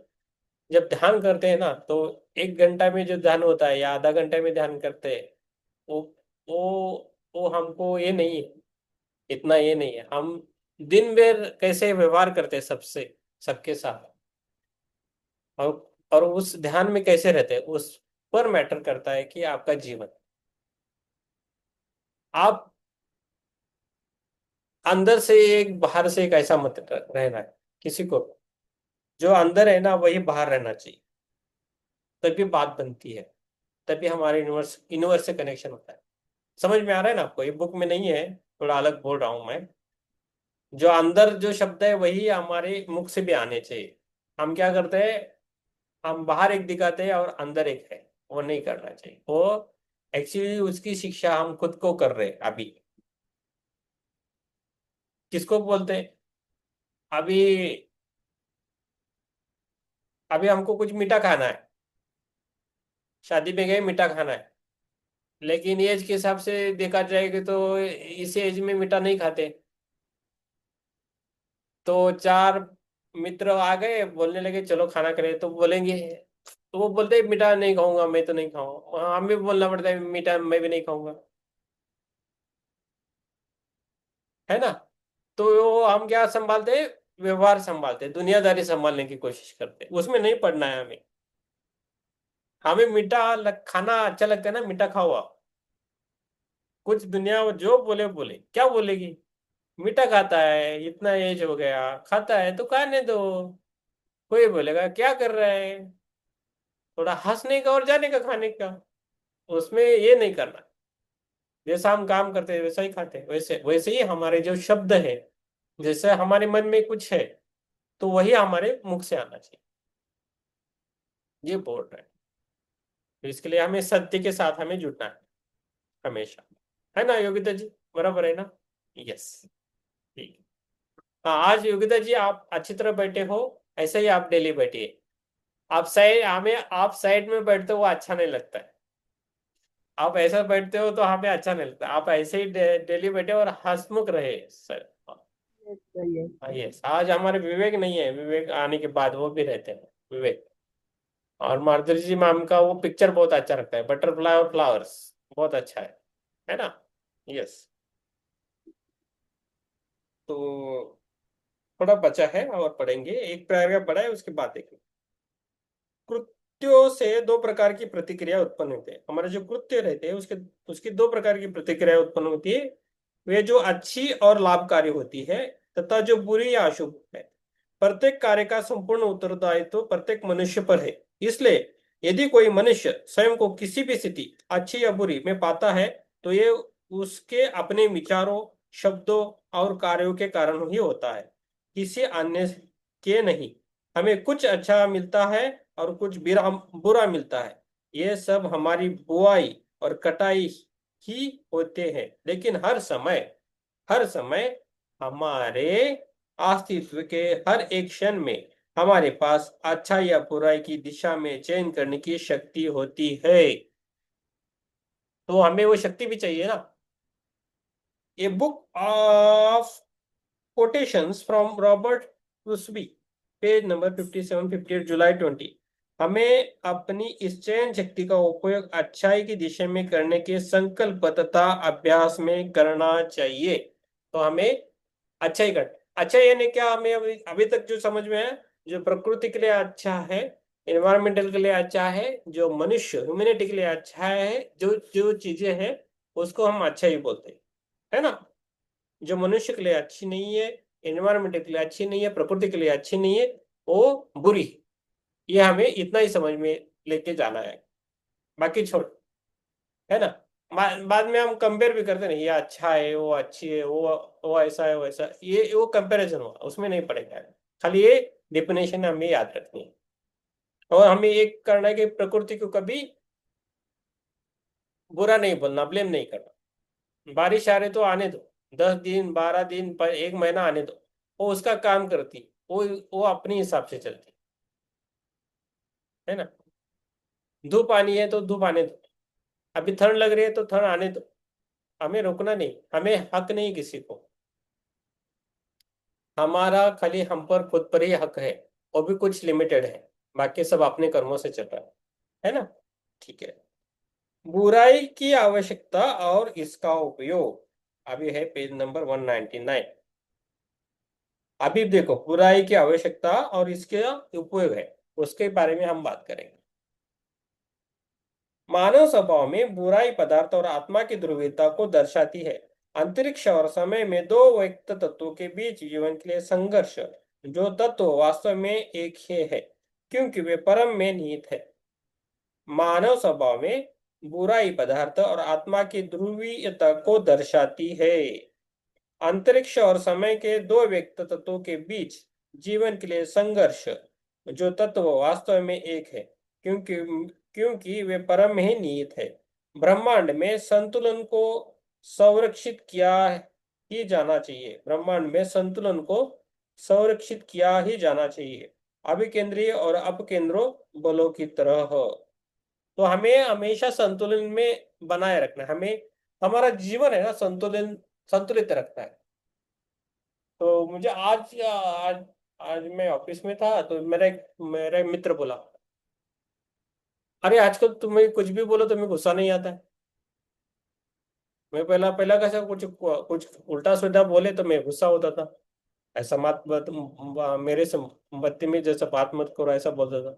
Speaker 1: जब ध्यान करते हैं ना तो 1 घंटा में जो ध्यान होता है या आधा घंटे में ध्यान करते हैं, वो वो हमको ये नहीं है, इतना ये नहीं है। हम दिन भर कैसे व्यवहार करते हैं सबसे, सबके साथ, और उस ध्यान में कैसे रहते हैं, उस पर मैटर करता है कि आपका जीवन, आप अंदर से एक बाहर से एक ऐसा मत रहना है किसी को। जो अंदर है ना वही बाहर रहना चाहिए, तभी बात बनती है, तभी हमारे यूनिवर्स यूनिवर्स से कनेक्शन होता है। समझ में आ रहा है ना आपको, ये बुक में नहीं है, थोड़ा अलग बोल रहा हूं मैं। जो अंदर जो शब्द है वही हमारे मुख से भी आने चाहिए। हम क्या करते हैं, हम बाहर एक दिखाते हैं और अंदर एक है, वो नहीं करना चाहिए। वो एक्चुअली उसकी शिक्षा हम खुद को कर रहे हैं अभी। किसको बोलते हैं, अभी अभी हमको कुछ मीठा खाना है, शादी में गए मीठा खाना है, लेकिन एज के हिसाब से देखा जाएगा तो इस एज में मीठा नहीं खाते। तो 4 मित्र आ गए, बोलने लगे चलो खाना करें, तो बोलेंगे, तो वो बोलते हैं मीठा नहीं खाऊंगा, मैं तो नहीं खाऊंगा, हमें भी बोलना पड़ता है मीठा मैं भी नहीं खाऊंगा, है ना। तो वो हम क्या संभालते हैं, व्यवहार संभालते हैं, दुनियादारी संभालने की कोशिश करते हैं, उसमें नहीं पड़ना है हमें। हमें मीठा खाना अच्छा लगता है ना, मीठा खाओ आप। कुछ दुनिया वो जो बोले बोले, क्या बोलेगी, मीठा खाता है, इतना एज हो गया खाता है तो खाने दो। कोई बोलेगा क्या कर रहा है, थोड़ा हंसने का और जाने का खाने का, उसमें ये नहीं करना। जैसा हम काम करते हैं वैसा ही खाते हैं, वैसे वैसे ही हमारे जो शब्द है, जैसे हमारे मन में कुछ है तो वही हमारे मुख से आना चाहिए, ये बोल रहे हैं। तो इसके लिए हमें सत्य के साथ हमें जुटना है हमेशा, है ना योगिता जी, बराबर है ना। यस, ठीक है। हाँ, आज योगिता जी आप अच्छी तरह बैठे हो, ऐसे ही आप डेली बैठिए। आप साइड हमें आप साइड में बैठते हो वो अच्छा नहीं लगता है, आप ऐसा बैठते हो तो हमें अच्छा नहीं लगता। आप ऐसे ही डेली बैठे और हंसमुख रहे सर।
Speaker 3: सही है।
Speaker 1: यस, आज हमारे विवेक नहीं है, विवेक आने के बाद वो भी रहते हैं विवेक। और माधुरी जी मैम का वो पिक्चर बहुत अच्छा लगता है, बटरफ्लाई और फ्लावर्स, बहुत अच्छा है ना। यस। तो थोड़ा बचा है और पढ़ेंगे, एक पैराग्राफ पढ़ा है उसके बाद देखेंगे। कृत्यों से 2 प्रकार की प्रतिक्रिया उत्पन्न होती है, हमारे जो कृत्य रहते हैं उसके उसकी 2 प्रकार की प्रतिक्रिया उत्पन्न होती है। वे जो अच्छी और लाभकारी होती है तथा जो बुरी या अशुभ है। प्रत्येक कार्य का संपूर्ण उत्तरदायित्व तो प्रत्येक मनुष्य पर है। इसलिए यदि कोई मनुष्य स्वयं को किसी भी स्थिति अच्छी या बुरी में पाता है तो ये उसके अपने विचारों, शब्दों और कार्यों के कारण ही होता है, किसी अन्य के नहीं। हमें कुछ अच्छा मिलता है और कुछ बुरा बुरा मिलता है, ये सब हमारी बुआई और कटाई ही होते हैं। लेकिन हर समय हमारे अस्तित्व के हर एक क्षण में हमारे पास अच्छा या बुराई की दिशा में चयन करने की शक्ति होती है। तो हमें वो शक्ति भी चाहिए ना। A book of quotations from Robert Crosby, page number 57, 58, July 20। हमें अपनी इस चयन शक्ति का उपयोग अच्छाई की दिशा में करने के संकल्प तथा अभ्यास में करना चाहिए। तो हमें अच्छा ही कर, अच्छा यानी क्या, हमें अभी अभी तक जो समझ में है, जो प्रकृति के लिए अच्छा है एनवायरमेंटल के लिए अच्छा है, जो मनुष्य ह्यूमैनिटी के लिए अच्छा है, जो जो चीजें हैं उसको हम अच्छा ही बोलते हैं, है ना। जो मनुष्य के लिए अच्छी नहीं है, एनवायरमेंट के लिए अच्छी नहीं है, प्रकृति के लिए अच्छी नहीं है, वो बुरी है। ये हमें इतना ही समझ में लेके जाना है, बाकी छोड़, है ना। बाद में हम कंपेयर भी करते नहीं, ये अच्छा है, वो अच्छी है, वो ऐसा है, वैसा, ये वो कंपैरिजन हुआ, उसमें नहीं पड़ेगा। खाली ये डिफिनेशन हमें याद रखनी है, और हमें एक करना है कि प्रकृति को कभी बुरा नहीं बोलना, ब्लेम नहीं करना। बारिश आ रही तो आने दो, 10 दिन 12 दिन पर 1 महीना आने दो, वो उसका काम करती, वो अपने हिसाब से चलती, है ना। धूप आनी है तो धूप आने दो, अभी ठंड लग रही है तो ठंड आने दो, हमें रोकना नहीं, हमें हक नहीं किसी को। हमारा खाली हम पर खुद पर ही हक है, वो भी कुछ लिमिटेड है, बाकी सब अपने कर्मों से चल रहा है ना। ठीक है। बुराई की आवश्यकता और इसका उपयोग, अभी है पेज नंबर 199। अभी देखो, बुराई की आवश्यकता और इसके उपयोग है, उसके बारे में हम बात करेंगे। मानव स्वभाव में बुराई पदार्थ और आत्मा की ध्रुवीयता को दर्शाती है। अंतरिक्ष और समय में दो व्यक्त तत्वों के बीच जीवन के लिए संघर्ष, जो तत्व वास्तव में एक ही है क्योंकि वे परम में निहित है। मानव स्वभाव में बुराई पदार्थ और आत्मा की ध्रुवीयता को दर्शाती है। अंतरिक्ष और समय के दो व्यक्त तत्वों के बीच जीवन के लिए संघर्ष, जो तत्व वास्तव में एक है क्योंकि क्योंकि वे परम में ही निहित है। ब्रह्मांड में संतुलन को संरक्षित किया ही जाना चाहिए, ब्रह्मांड में संतुलन को संरक्षित किया ही जाना चाहिए, अभिकेंद्रीय और अपकेंद्रों बलों की तरह। तो हमें हमेशा संतुलन में बनाए रखना है, हमें हमारा जीवन है ना संतुलन, संतुलित रखना है। तो मुझे आज आज मैं ऑफिस में था तो मेरा एक मित्र बोला, अरे आजकल तुम्हें कुछ भी बोलो तुम्हें गुस्सा नहीं आता है। मैं पहला पहला कैसा कुछ कुछ उल्टा सीधा बोले तो मैं गुस्सा होता था, ऐसा मत मेरे से बदतमीज जैसा बात मत करो, ऐसा बोलता था,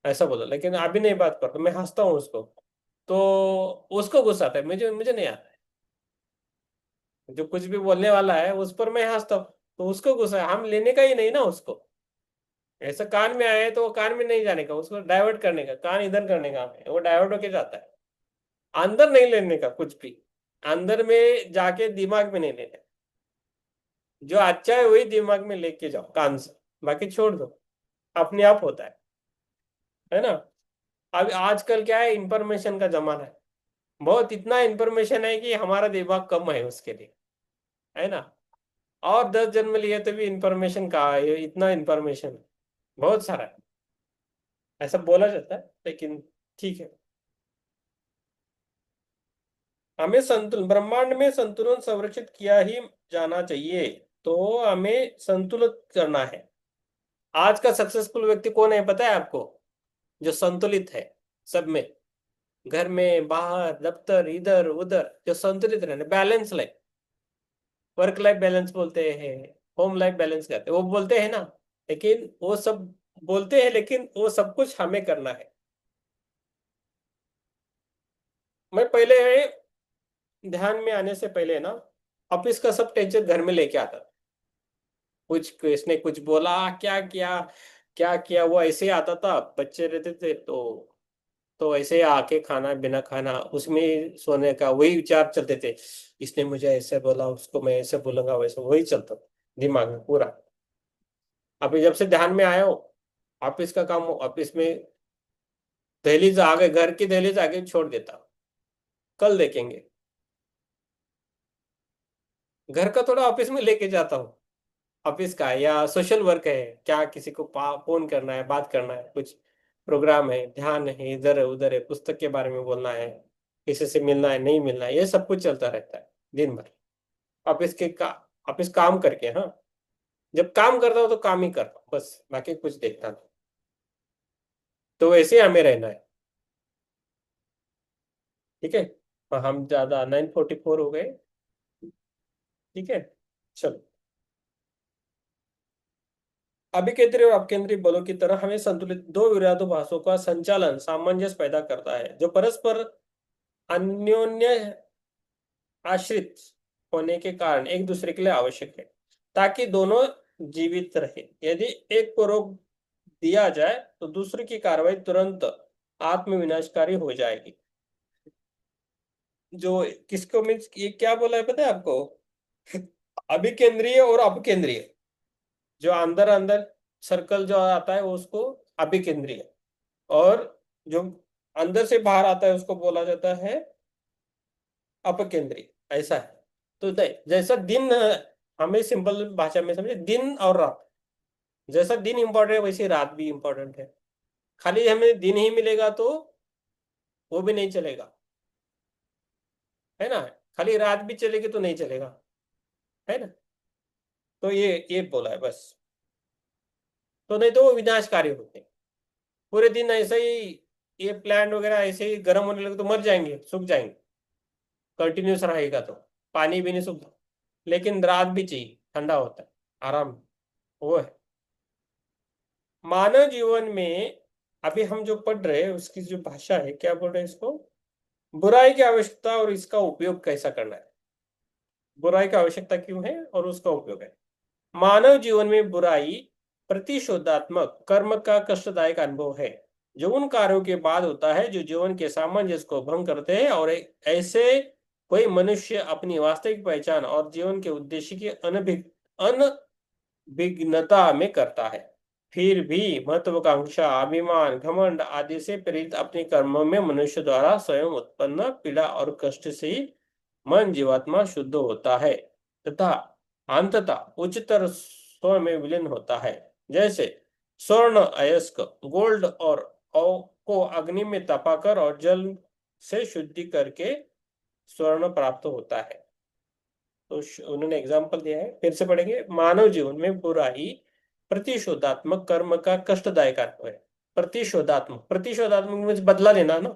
Speaker 1: ऐसा बोला। लेकिन अभी नहीं बात करता, मैं हंसता हूँ उसको, तो उसको गुस्सा आता है, मुझे मुझे नहीं आता है। जो कुछ भी बोलने वाला है उस पर मैं हंसता हूँ, तो उसको गुस्सा है, हम लेने का ही नहीं ना उसको। ऐसा कान में आए तो वो कान में नहीं जाने का, उसको डाइवर्ट करने का, कान इधर करने का, हमें वो डाइवर्ट होके जाता है। अंदर नहीं लेने का कुछ भी, अंदर में जाके दिमाग में नहीं लेने। जो अच्छा है वही दिमाग में लेके जाओ कान से, बाकी छोड़ दो, अपने आप होता है ना। अब आजकल क्या है, इंफॉर्मेशन का जमाना है, बहुत इतना इंफॉर्मेशन है कि हमारा दिमाग कम है उसके लिए, है ना। और 10 जन्म लिए तो भी इंफॉर्मेशन का है, इतना इंफॉर्मेशन बहुत सारा है, ऐसा बोला जाता है, लेकिन ठीक है। हमें संतुलन, ब्रह्मांड में संतुलन संरक्षित किया ही जाना चाहिए, तो हमें संतुलित करना है। आज का सक्सेसफुल व्यक्ति कौन है पता है आपको? जो संतुलित है सब में, घर में बाहर दफ्तर इधर उधर, जो संतुलित रहने, balance life, work life balance बोलते हैं, होम लाइफ बैलेंस करते हैं, वो बोलते हैं ना, लेकिन वो सब बोलते हैं, लेकिन वो सब कुछ हमें करना है। मैं पहले ध्यान में आने से पहले ना ऑफिस का सब टेंशन घर में लेके आता था। कुछ किसने कुछ बोला, क्या किया, क्या किया, वो ऐसे ही आता था, बच्चे रहते थे तो ऐसे आके खाना बिना खाना उसमें सोने का वही विचार चलते थे। इसने मुझे ऐसे बोला, उसको मैं ऐसे बोलूंगा, वैसे वही चलता था दिमाग में पूरा। अभी जब से ध्यान में आया हो, ऑफिस का काम ऑफिस में, दहलीज आगे, घर की दहलीज आगे छोड़ देता, कल देखेंगे। घर का थोड़ा ऑफिस में लेके जाता हूँ, ऑफिस का है या सोशल वर्क है, क्या किसी को फोन करना है, बात करना है, कुछ प्रोग्राम है, ध्यान है, इधर है उधर है, पुस्तक के बारे में बोलना है, किसी से मिलना है नहीं मिलना है, ये सब कुछ चलता रहता है दिन भर। ऑफिस के का ऑफिस काम करके, हाँ, जब काम करता हूँ तो काम ही करता हूँ बस, बाकी कुछ देखता नहीं। तो वैसे ही हमें रहना है, ठीक है। और हम ज्यादा 9:44 हो गए, ठीक है, चलो। अभिकेंद्री और अपकेंद्री बलों की तरह हमें संतुलित दो विरोधाभासों का संचालन सामंजस्य पैदा करता है, जो परस्पर अन्योन्य आश्रित होने के कारण एक दूसरे के लिए आवश्यक है, ताकि दोनों जीवित रहे। यदि एक को रोक दिया जाए तो दूसरे की कार्रवाई तुरंत आत्मविनाशकारी हो जाएगी। जो किसको मीन्स ये क्या बोला है पता है आपको? अभिकेंद्रीय और अपकेंद्रीय, जो अंदर अंदर सर्कल जो आता है वो उसको अभिकेंद्रीय, और जो अंदर से बाहर आता है उसको बोला जाता है अपकेंद्रीय। ऐसा है। तो जैसा दिन हमें सिंपल भाषा में समझे, दिन और रात, जैसा दिन इंपॉर्टेंट है वैसे रात भी इंपॉर्टेंट है। खाली हमें दिन ही मिलेगा तो वो भी नहीं चलेगा, है ना। खाली रात भी चलेगी तो नहीं चलेगा, है ना। तो ये बोला है बस। तो नहीं तो वो विनाशकारी होते हैं। पूरे दिन ऐसे ही ये प्लांट वगैरह ऐसे ही गर्म होने लगे तो मर जाएंगे, सूख जाएंगे। कंटिन्यूस रहेगा तो पानी भी नहीं सूखता। लेकिन रात भी चाहिए, ठंडा होता है, आराम, वो है मानव जीवन में। अभी हम जो पढ़ रहे हैं उसकी जो भाषा है, क्या बोल रहे हैं इसको, बुराई की आवश्यकता और इसका उपयोग कैसा करना है। बुराई की आवश्यकता क्यों है और उसका उपयोग है। मानव जीवन में बुराई प्रतिशोधात्मक कर्म का कष्टदायक अनुभव है, जो उन कार्यों के बाद होता है जो जीवन के सामंजस्य को भंग करते हैं, और ऐसे कोई मनुष्य अपनी वास्तविक पहचान और जीवन के उद्देश्य की अनभिज्ञता में करता है। फिर भी महत्वाकांक्षा, अभिमान, घमंड आदि से प्रेरित अपने कर्मों में मनुष्य द्वारा स्वयं उत्पन्न पीड़ा और कष्ट से ही मन जीवात्मा शुद्ध होता है तथा अंततः उच्चतर स्व में विलीन होता है। जैसे स्वर्ण अयस्क गोल्ड और को अग्नि में तपाकर और जल से शुद्धि करके स्वर्ण प्राप्त होता है। तो उन्होंने एग्जाम्पल दिया है, फिर से पढ़ेंगे। मानव जीवन में बुराई प्रतिशोधात्मक कर्म का कष्टदायक अनुभव है। प्रतिशोधात्मक, प्रतिशोधात्मक मीन्स बदला लेना ना।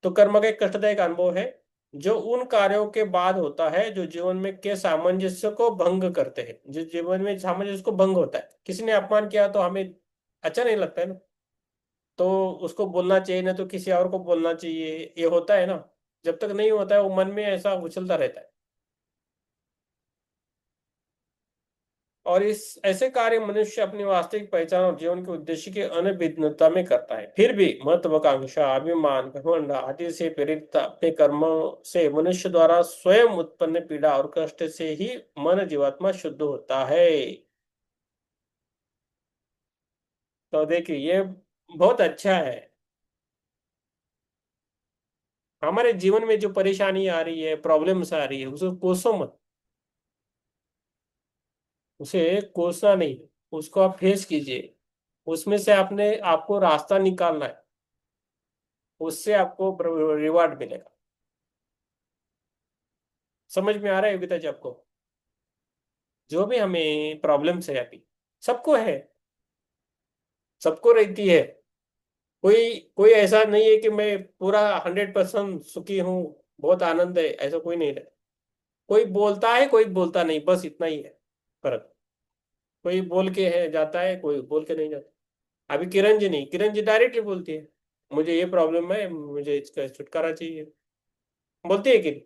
Speaker 1: तो कर्म का एक कष्टदायक अनुभव है जो उन कार्यों के बाद होता है जो जीवन में के सामंजस्य को भंग करते हैं। जो जीवन में सामंजस्य को भंग होता है, किसी ने अपमान किया तो हमें अच्छा नहीं लगता है ना, तो उसको बोलना चाहिए ना तो किसी और को बोलना चाहिए, ये होता है ना। जब तक नहीं होता है वो मन में ऐसा उछलता रहता है। और इस ऐसे कार्य मनुष्य अपनी वास्तविक पहचान और जीवन के उद्देश्य की अनभिज्ञता में करता है। फिर भी महत्वाकांक्षा, अभिमान, घमंड आदि से प्रेरित अपने कर्मों से मनुष्य द्वारा स्वयं उत्पन्न पीड़ा और कष्ट से ही मन जीवात्मा शुद्ध होता है। तो देखिए ये बहुत अच्छा है। हमारे जीवन में जो परेशानी आ रही है, प्रॉब्लम्स आ रही है, उसको कोसो मत। उसे कोसना नहीं, उसको आप फेस कीजिए। उसमें से आपने आपको रास्ता निकालना है, उससे आपको रिवार्ड मिलेगा। समझ में आ रहा है योगिता जी आपको? जो भी हमें प्रॉब्लम्स है अभी, सबको है, सबको रहती है। कोई कोई ऐसा नहीं है कि मैं पूरा 100% सुखी हूँ, बहुत आनंद है, ऐसा कोई नहीं है। कोई बोलता है, कोई बोलता नहीं, बस इतना ही है फर्क। कोई बोल के है जाता है, कोई बोल के नहीं जाता। अभी किरण जी नहीं, किरण जी डायरेक्टली बोलती है मुझे ये प्रॉब्लम है, मुझे इसका छुटकारा चाहिए। बोलती है कि नहीं?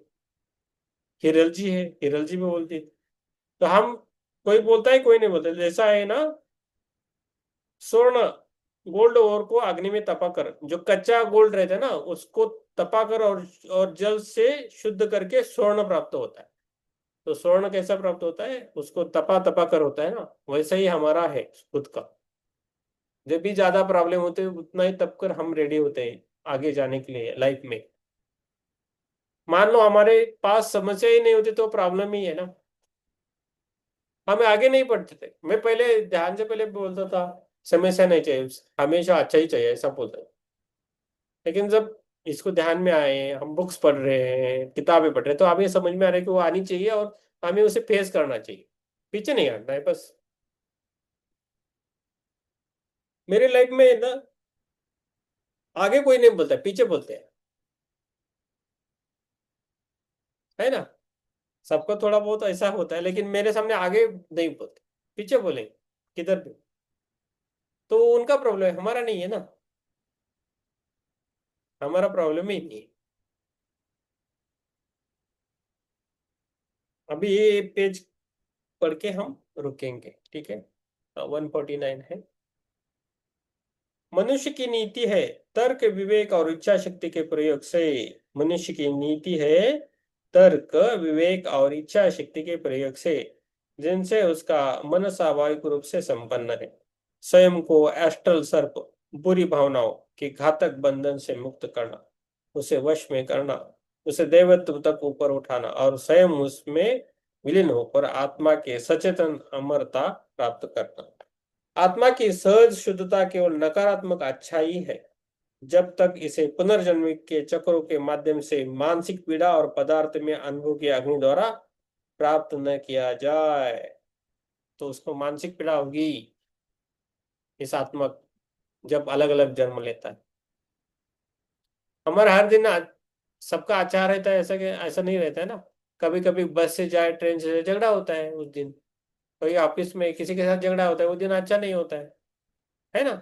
Speaker 1: हिरल जी है, हिरल जी भी बोलती है। तो हम, कोई बोलता है कोई नहीं बोलता, जैसा है ना। स्वर्ण गोल्ड ओर को अग्नि में तपाकर, जो कच्चा गोल्ड रहता है ना उसको तपाकर और जल से शुद्ध करके स्वर्ण प्राप्त होता है। तो स्वर्ण कैसा प्राप्त होता है, उसको तपा तपा कर होता है ना, वैसा ही हमारा है खुद का। जब भी ज्यादा प्रॉब्लम होते हैं उतना ही तप कर हम रेडी होते हैं आगे जाने के लिए लाइफ में। मान लो हमारे पास समस्या ही नहीं होती तो प्रॉब्लम ही है ना, हमें आगे नहीं बढ़ते थे। मैं पहले ध्यान से पहले बोलता था समस्या नहीं चाहिए, हमेशा अच्छा ही चाहिए, ऐसा बोलता था। लेकिन जब इसको ध्यान में आए, हम बुक्स पढ़ रहे हैं, किताबें पढ़ रहे हैं, तो हमें समझ में आ रहा है कि वो आनी चाहिए और हमें उसे फेस करना चाहिए, पीछे नहीं हटना है बस। मेरे लाइफ में ना आगे कोई नहीं बोलता, पीछे बोलते हैं, है ना। सबको थोड़ा बहुत ऐसा होता है, लेकिन मेरे सामने आगे नहीं बोलते, पीछे बोलेंगे। किधर भी। तो उनका प्रॉब्लम है, हमारा नहीं है ना। हमारा प्रॉब्लम ही नहीं है। अभी ये पेज पढ़ के हम रुकेंगे, ठीक है। 149 है। मनुष्य की नीति है तर्क विवेक और इच्छा शक्ति के प्रयोग से। मनुष्य की नीति है तर्क विवेक और इच्छा शक्ति के प्रयोग से, जिनसे उसका मन स्वाभाविक रूप से संपन्न है। स्वयं को एस्ट्रल सर्प, बुरी भावनाओं के घातक बंधन से मुक्त करना, उसे वश में करना, उसे देवत्व तक ऊपर उठाना और स्वयं उसमें विलीन होकर आत्मा के सचेतन अमरता प्राप्त करना। आत्मा की सहज शुद्धता केवल नकारात्मक अच्छाई है, जब तक इसे पुनर्जन्म के चक्रों के माध्यम से मानसिक पीड़ा और पदार्थ में अनुभव के अग्नि द्वारा प्राप्त न किया जाए। तो उसको मानसिक पीड़ा होगी, इस आत्मा जब अलग अलग जन्म लेता है। हमारा हर दिन सबका अच्छा रहता है ऐसा, ऐसा नहीं रहता है ना। कभी कभी बस से जाए, ट्रेन से जाए, झगड़ा होता है उस दिन। कभी ऑफिस में किसी के साथ झगड़ा होता है, वो दिन अच्छा नहीं होता है ना।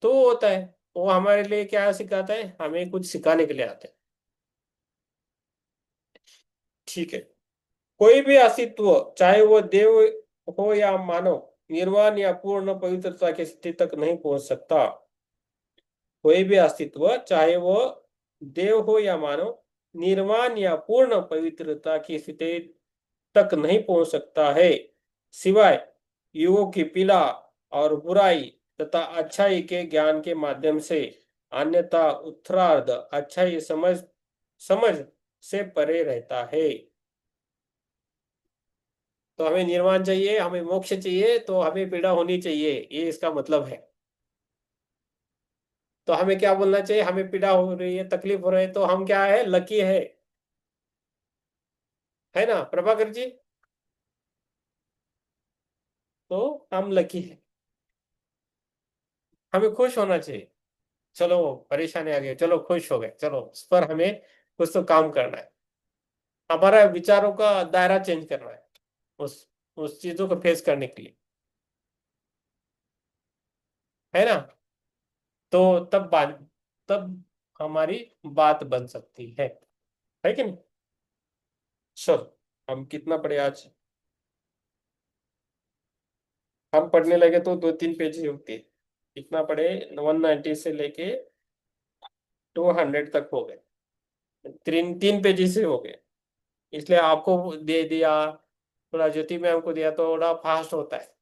Speaker 1: तो वो होता है। वो हमारे लिए क्या सिखाता है, हमें कुछ सिखाने के लिए आते हैं। ठीक है। कोई भी अस्तित्व, चाहे वो देव हो या मानव, निर्वाण या पूर्ण पवित्रता की स्थिति तक नहीं पहुंच सकता। कोई भी अस्तित्व, चाहे वो देव हो या मानव, निर्वाण या पूर्ण पवित्रता की स्थिति तक नहीं पहुंच सकता है, सिवाय युगों की पीड़ा और बुराई तथा अच्छाई के ज्ञान के माध्यम से। अन्यथा उत्तरार्ध अच्छाई समझ समझ से परे रहता है। तो हमें निर्वाण चाहिए, हमें मोक्ष चाहिए, तो हमें पीड़ा होनी चाहिए, ये इसका मतलब है। तो हमें क्या बोलना चाहिए, हमें पीड़ा हो रही है, तकलीफ हो रही है, तो हम क्या है, लकी है ना प्रभाकर जी। तो हम लकी है, हमें खुश होना चाहिए। चलो परेशानी आ गई, चलो खुश हो गए, चलो उस पर हमें कुछ तो काम करना है। हमारा विचारों का दायरा चेंज करना है, उस उस चीजों को फेस करने के लिए, है ना। तो तब हमारी बात बन सकती है कि नहीं। चलो, हम कितना पढ़े आज। हम पढ़ने लगे तो 2-3 पेज ही होते। कितना पढ़े, 190 से लेके 200 तक हो गए। 3 3 पेज से हो गए। इसलिए आपको दे दिया, थोड़ा ज्योति मैम को दिया, तो थोड़ा फास्ट होता है।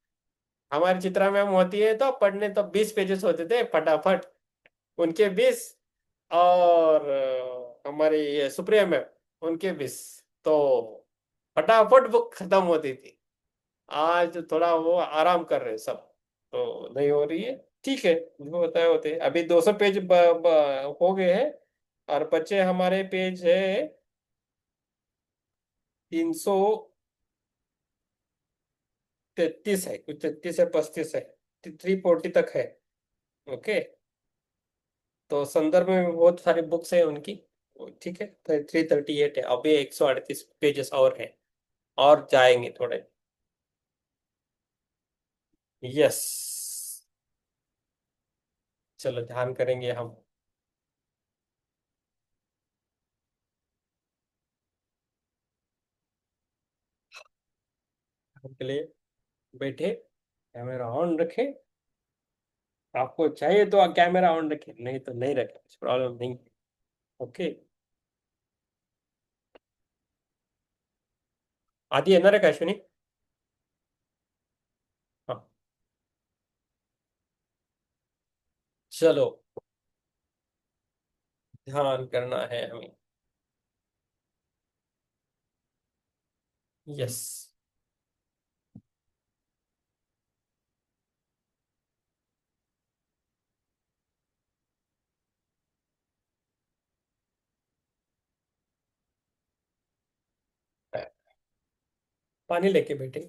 Speaker 1: हमारी चित्रा मैम होती है तो पढ़ने तो 20 पेजेस होते थे फटाफट, उनके 20। और हमारी ये सुप्रिया मैम, उनके 20। तो फटाफट बुक खत्म होती थी। आज थोड़ा वो आराम कर रहे हैं सब, तो नहीं हो रही है। ठीक है, जो होता है होते हैं। अभी 200 पेज हो गए हैं। और बच्चे हमारे पेज है 333 है, कुछ 33 है 35 है, 340 तक है। ओके। तो संदर्भ में भी बहुत सारी बुक्स है उनकी। ठीक है, तो 338 है, अभी 138 पेजेस और है, और जाएंगे थोड़े। यस। चलो ध्यान करेंगे हम। के लिए बैठे, कैमरा ऑन रखें। आपको चाहिए तो आप कैमरा ऑन रखें, नहीं तो नहीं रखें, कुछ प्रॉब्लम नहीं। ओके। आदि है ना रे अश्विनी। हाँ। चलो, ध्यान करना है हमें। यस। पानी लेके बैठे।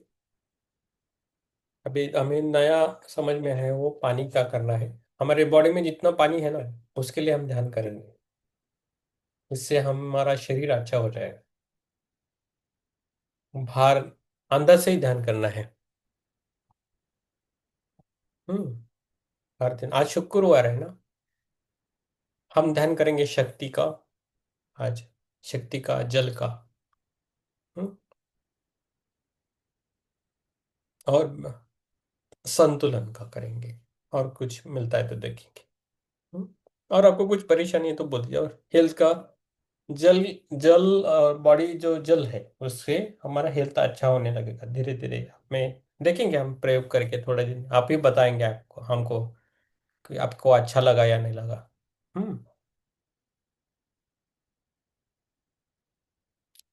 Speaker 1: अभी हमें नया समझ में है, वो पानी का करना है। हमारे बॉडी में जितना पानी है ना, उसके लिए हम ध्यान करेंगे। इससे हमारा शरीर अच्छा हो जाएगा। बाहर, अंदर से ही ध्यान करना है। हम्म। हर दिन, आज शुक्रवार है ना, हम ध्यान करेंगे शक्ति का आज, शक्ति का, जल का। हम्म। और संतुलन का करेंगे, और कुछ मिलता है तो देखेंगे। हम्म। और आपको कुछ परेशानी है तो बोलिए। और हेल्थ का, जल, जल बॉडी जो जल है उससे हमारा हेल्थ अच्छा होने लगेगा धीरे धीरे। में देखेंगे हम प्रयोग करके, थोड़े दिन आप ही बताएंगे आपको, हमको कि आपको अच्छा लगा या नहीं लगा। हम्म।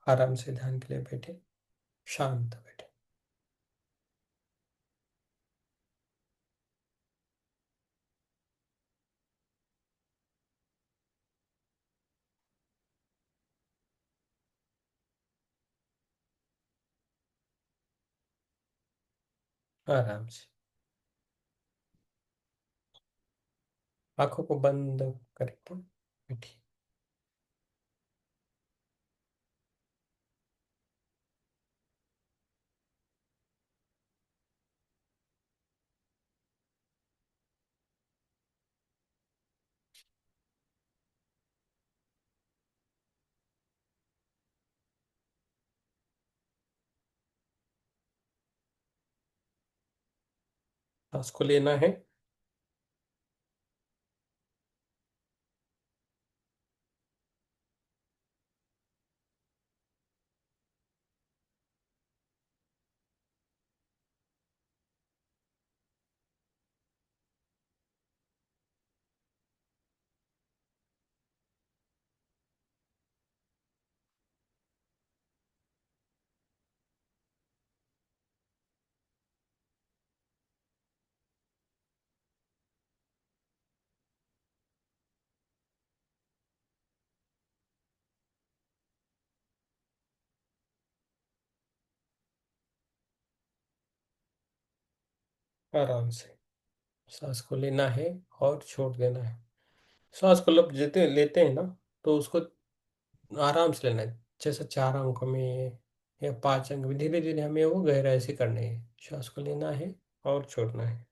Speaker 1: आराम से ध्यान के लिए बैठे, शांत बैठे। आराम से आंखों को बंद करके बैठिए। सांस को लेना है, आराम से सांस को लेना है और छोड़ देना है। सांस को लब लेते लेते हैं ना, तो उसको आराम से लेना है, जैसे 4 अंकों में या 5 अंक में, धीरे धीरे हमें वो गहराई से करने हैं। श्वास को लेना है और छोड़ना है।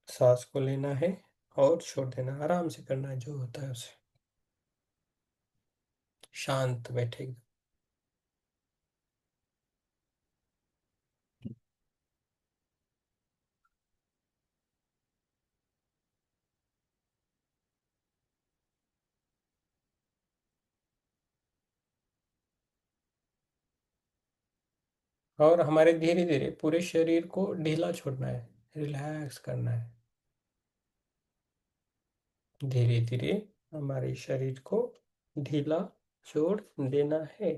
Speaker 1: सांस को लेना है और छोड़ देना, आराम से करना है, जो होता है उसे। शांत बैठे। और हमारे धीरे धीरे पूरे शरीर को ढीला छोड़ना है, रिलैक्स करना है। धीरे धीरे हमारे शरीर को ढीला छोड़ देना है।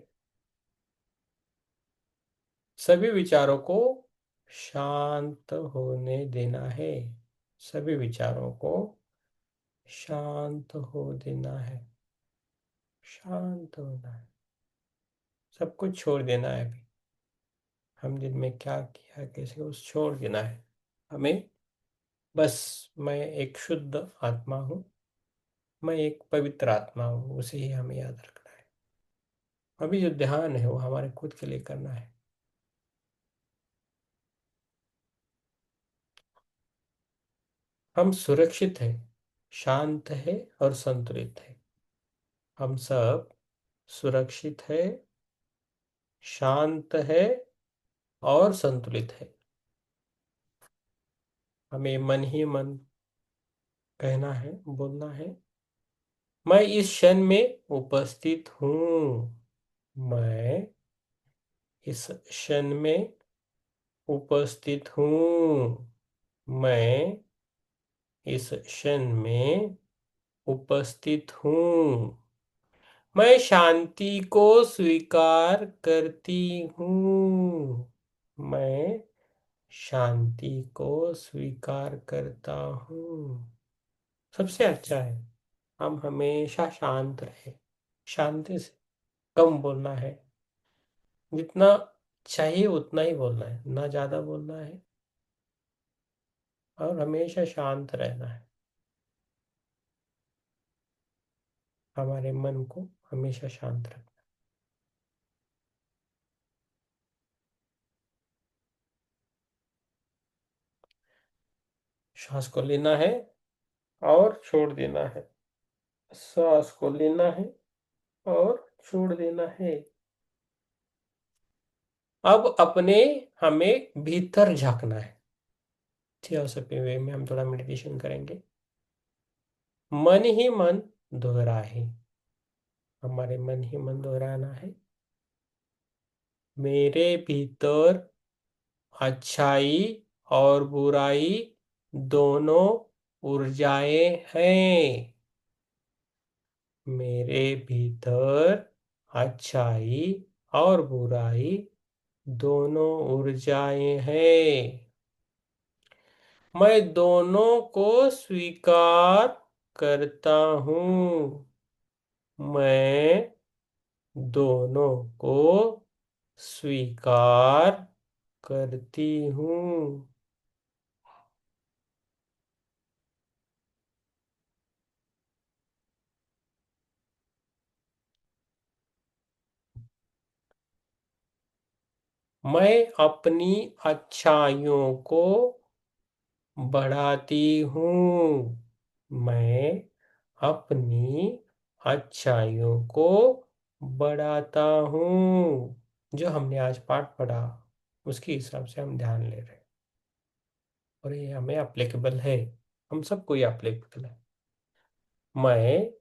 Speaker 1: सभी विचारों को शांत होने देना है। सभी विचारों को शांत हो देना है। शांत होना है। सब कुछ छोड़ देना है अभी। हम दिन में क्या किया, कैसे, उस छोड़ देना है हमें। बस मैं एक शुद्ध आत्मा हूँ, मैं एक पवित्र आत्मा हूँ, उसे ही हमें याद रखना है। अभी जो ध्यान है वो हमारे खुद के लिए करना है। हम सुरक्षित हैं, शांत है और संतुलित है। हम सब सुरक्षित है, शांत है और संतुलित है। हमें मन ही मन कहना है, बोलना है, मैं इस क्षण में उपस्थित हूँ। मैं इस क्षण में उपस्थित हूँ। मैं इस क्षण में उपस्थित हूँ। मैं शांति को स्वीकार करती हूँ। मैं शांति को स्वीकार करता हूँ। सबसे अच्छा है हम हमेशा शांत रहे। शांति से कम बोलना है। जितना चाहिए उतना ही बोलना है, ना ज्यादा बोलना है। और हमेशा शांत रहना है। हमारे मन को हमेशा शांत रखना। श्वास को लेना है और छोड़ देना है। सांस को लेना है और छोड़ देना है। अब अपने हमें भीतर झांकना है। थियोसॉफी वे में हम थोड़ा मेडिटेशन करेंगे। मन ही मन दोहराए। हमारे मन ही मन दोहराना है। मेरे भीतर अच्छाई और बुराई दोनों ऊर्जाएं हैं। मेरे भीतर अच्छाई और बुराई दोनों ऊर्जाएं हैं। मैं दोनों को स्वीकार करता हूँ। मैं दोनों को स्वीकार करती हूँ। मैं अपनी अच्छाइयों को बढ़ाती हूँ। मैं अपनी अच्छाइयों को बढ़ाता हूँ। जो हमने आज पाठ पढ़ा उसके हिसाब से हम ध्यान ले रहे हैं। और ये हमें एप्लीकेबल है। हम सबको ये एप्लीकेबल है। मैं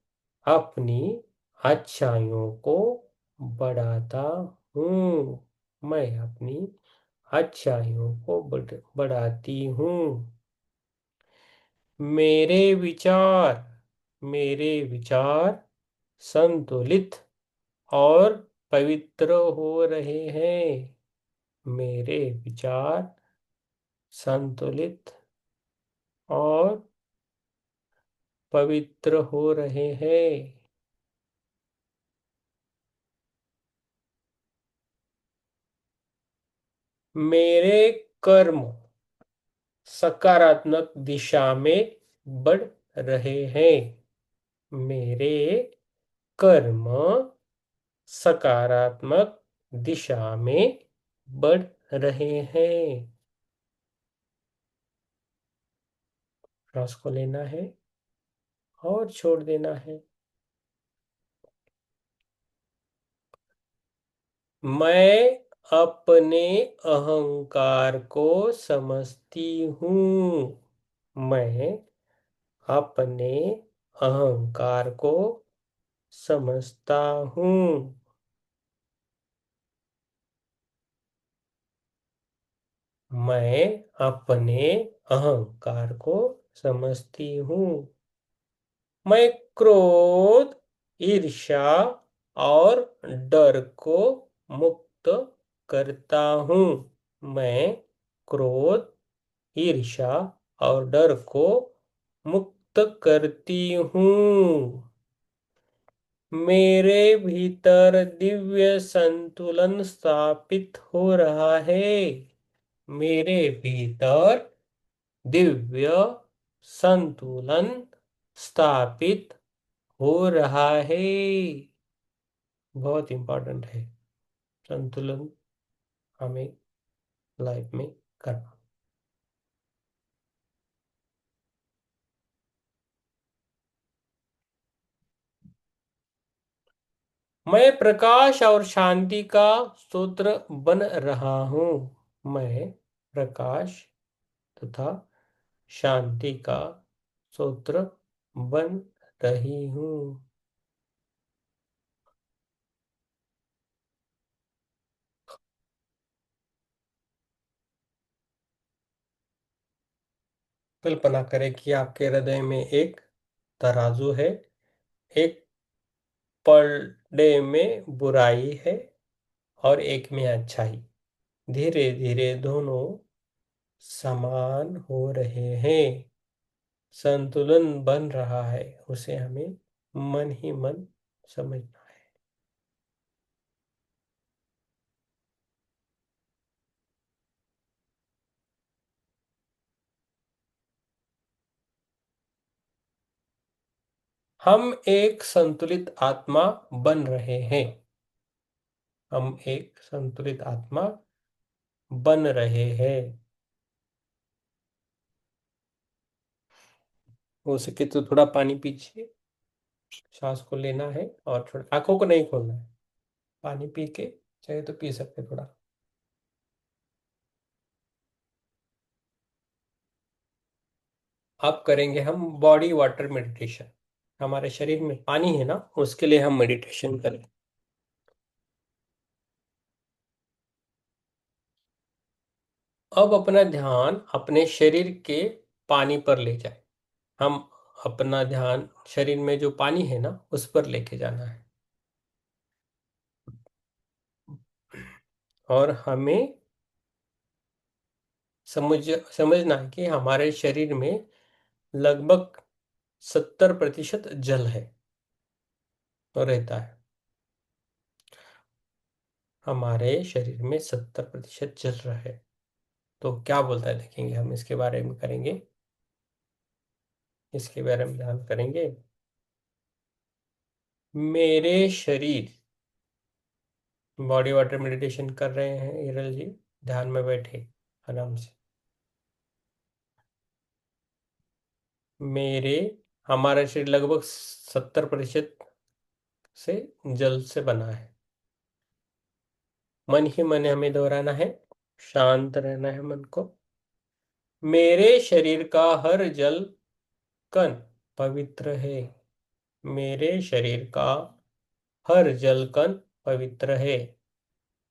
Speaker 1: अपनी अच्छाइयों को बढ़ाता हूँ। मैं अपनी अच्छाइयों को बढ़ाती हूँ। मेरे विचार संतुलित और पवित्र हो रहे हैं। मेरे विचार संतुलित और पवित्र हो रहे हैं। मेरे कर्म सकारात्मक दिशा में बढ़ रहे हैं। मेरे कर्म सकारात्मक दिशा में बढ़ रहे हैं। श्वास को लेना है और छोड़ देना है। मैं अपने अहंकार को समझती हूँ। मैं अपने अहंकार को समझता हूँ। मैं अपने अहंकार को समझती हूँ। मैं क्रोध, ईर्ष्या और डर को मुक्त करता हूँ। मैं क्रोध, ईर्ष्या और डर को मुक्त करती हूँ। मेरे भीतर दिव्य संतुलन स्थापित हो रहा है। मेरे भीतर दिव्य संतुलन स्थापित हो रहा है। बहुत इंपॉर्टेंट है संतुलन हमें लाइफ में करना। मैं प्रकाश और शांति का स्रोत बन रहा हूँ। मैं प्रकाश तथा शांति का स्रोत बन रही हूँ। कल्पना करें कि आपके हृदय में एक तराजू है, एक पलड़े में बुराई है और एक में अच्छाई। धीरे धीरे दोनों समान हो रहे हैं, संतुलन बन रहा है। उसे हमें मन ही मन समझना है। हम एक संतुलित आत्मा बन रहे हैं। हम एक संतुलित आत्मा बन रहे हैं। हो सके तो थोड़ा पानी पीजिए। सांस को लेना है और थोड़ा आंखों को नहीं खोलना है। पानी पी के चाहे तो पी सकते थोड़ा। अब करेंगे हम बॉडी वाटर मेडिटेशन। हमारे शरीर में पानी है ना, उसके लिए हम मेडिटेशन करें। अब अपना ध्यान अपने शरीर के पानी पर ले जाए। हम अपना ध्यान शरीर में जो पानी है ना उस पर लेके जाना है। और हमें समझना है कि हमारे शरीर में लगभग 70% जल है और रहता है। हमारे शरीर में 70% जल रहा है। तो क्या बोलता है देखेंगे, हम इसके बारे में करेंगे, इसके बारे में ध्यान करेंगे। मेरे शरीर, बॉडी वाटर मेडिटेशन कर रहे हैं हिरल जी, ध्यान में बैठे आराम से। मेरे हमारा शरीर लगभग 70% से जल से बना है। मन ही मन हमें दोहराना है, शांत रहना है मन को। मेरे शरीर का हर जल कण पवित्र है। मेरे शरीर का हर जल कण पवित्र है।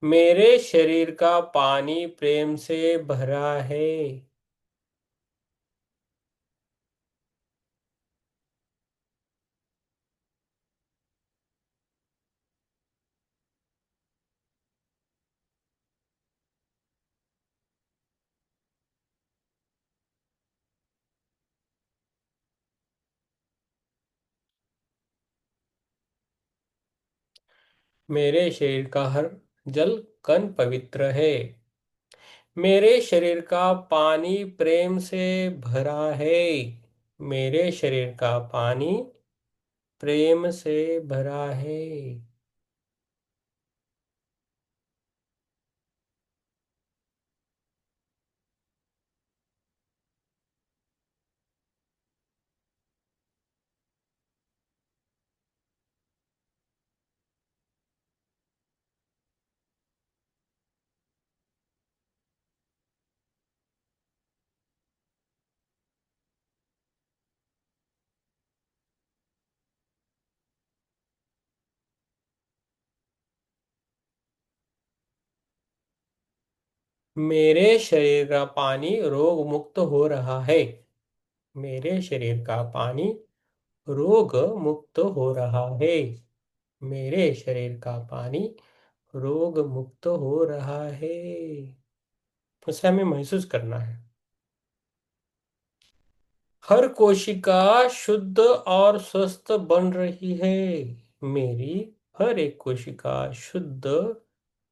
Speaker 1: मेरे शरीर का पानी प्रेम से भरा है। मेरे शरीर का हर जल कण पवित्र है। मेरे शरीर का पानी प्रेम से भरा है। मेरे शरीर का पानी प्रेम से भरा है। मेरे शरीर का पानी रोग मुक्त हो रहा है। मेरे शरीर का पानी रोग मुक्त हो रहा है। मेरे शरीर का पानी रोग मुक्त हो रहा है। उसे हमें महसूस करना है। हर कोशिका शुद्ध और स्वस्थ बन रही है। मेरी हर एक कोशिका शुद्ध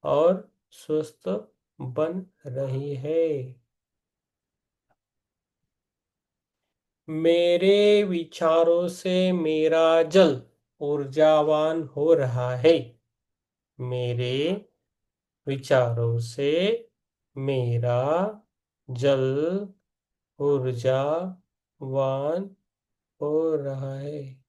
Speaker 1: और स्वस्थ बन रही है। मेरे विचारों से मेरा जल ऊर्जावान हो रहा है। मेरे विचारों से मेरा जल ऊर्जावान हो रहा है।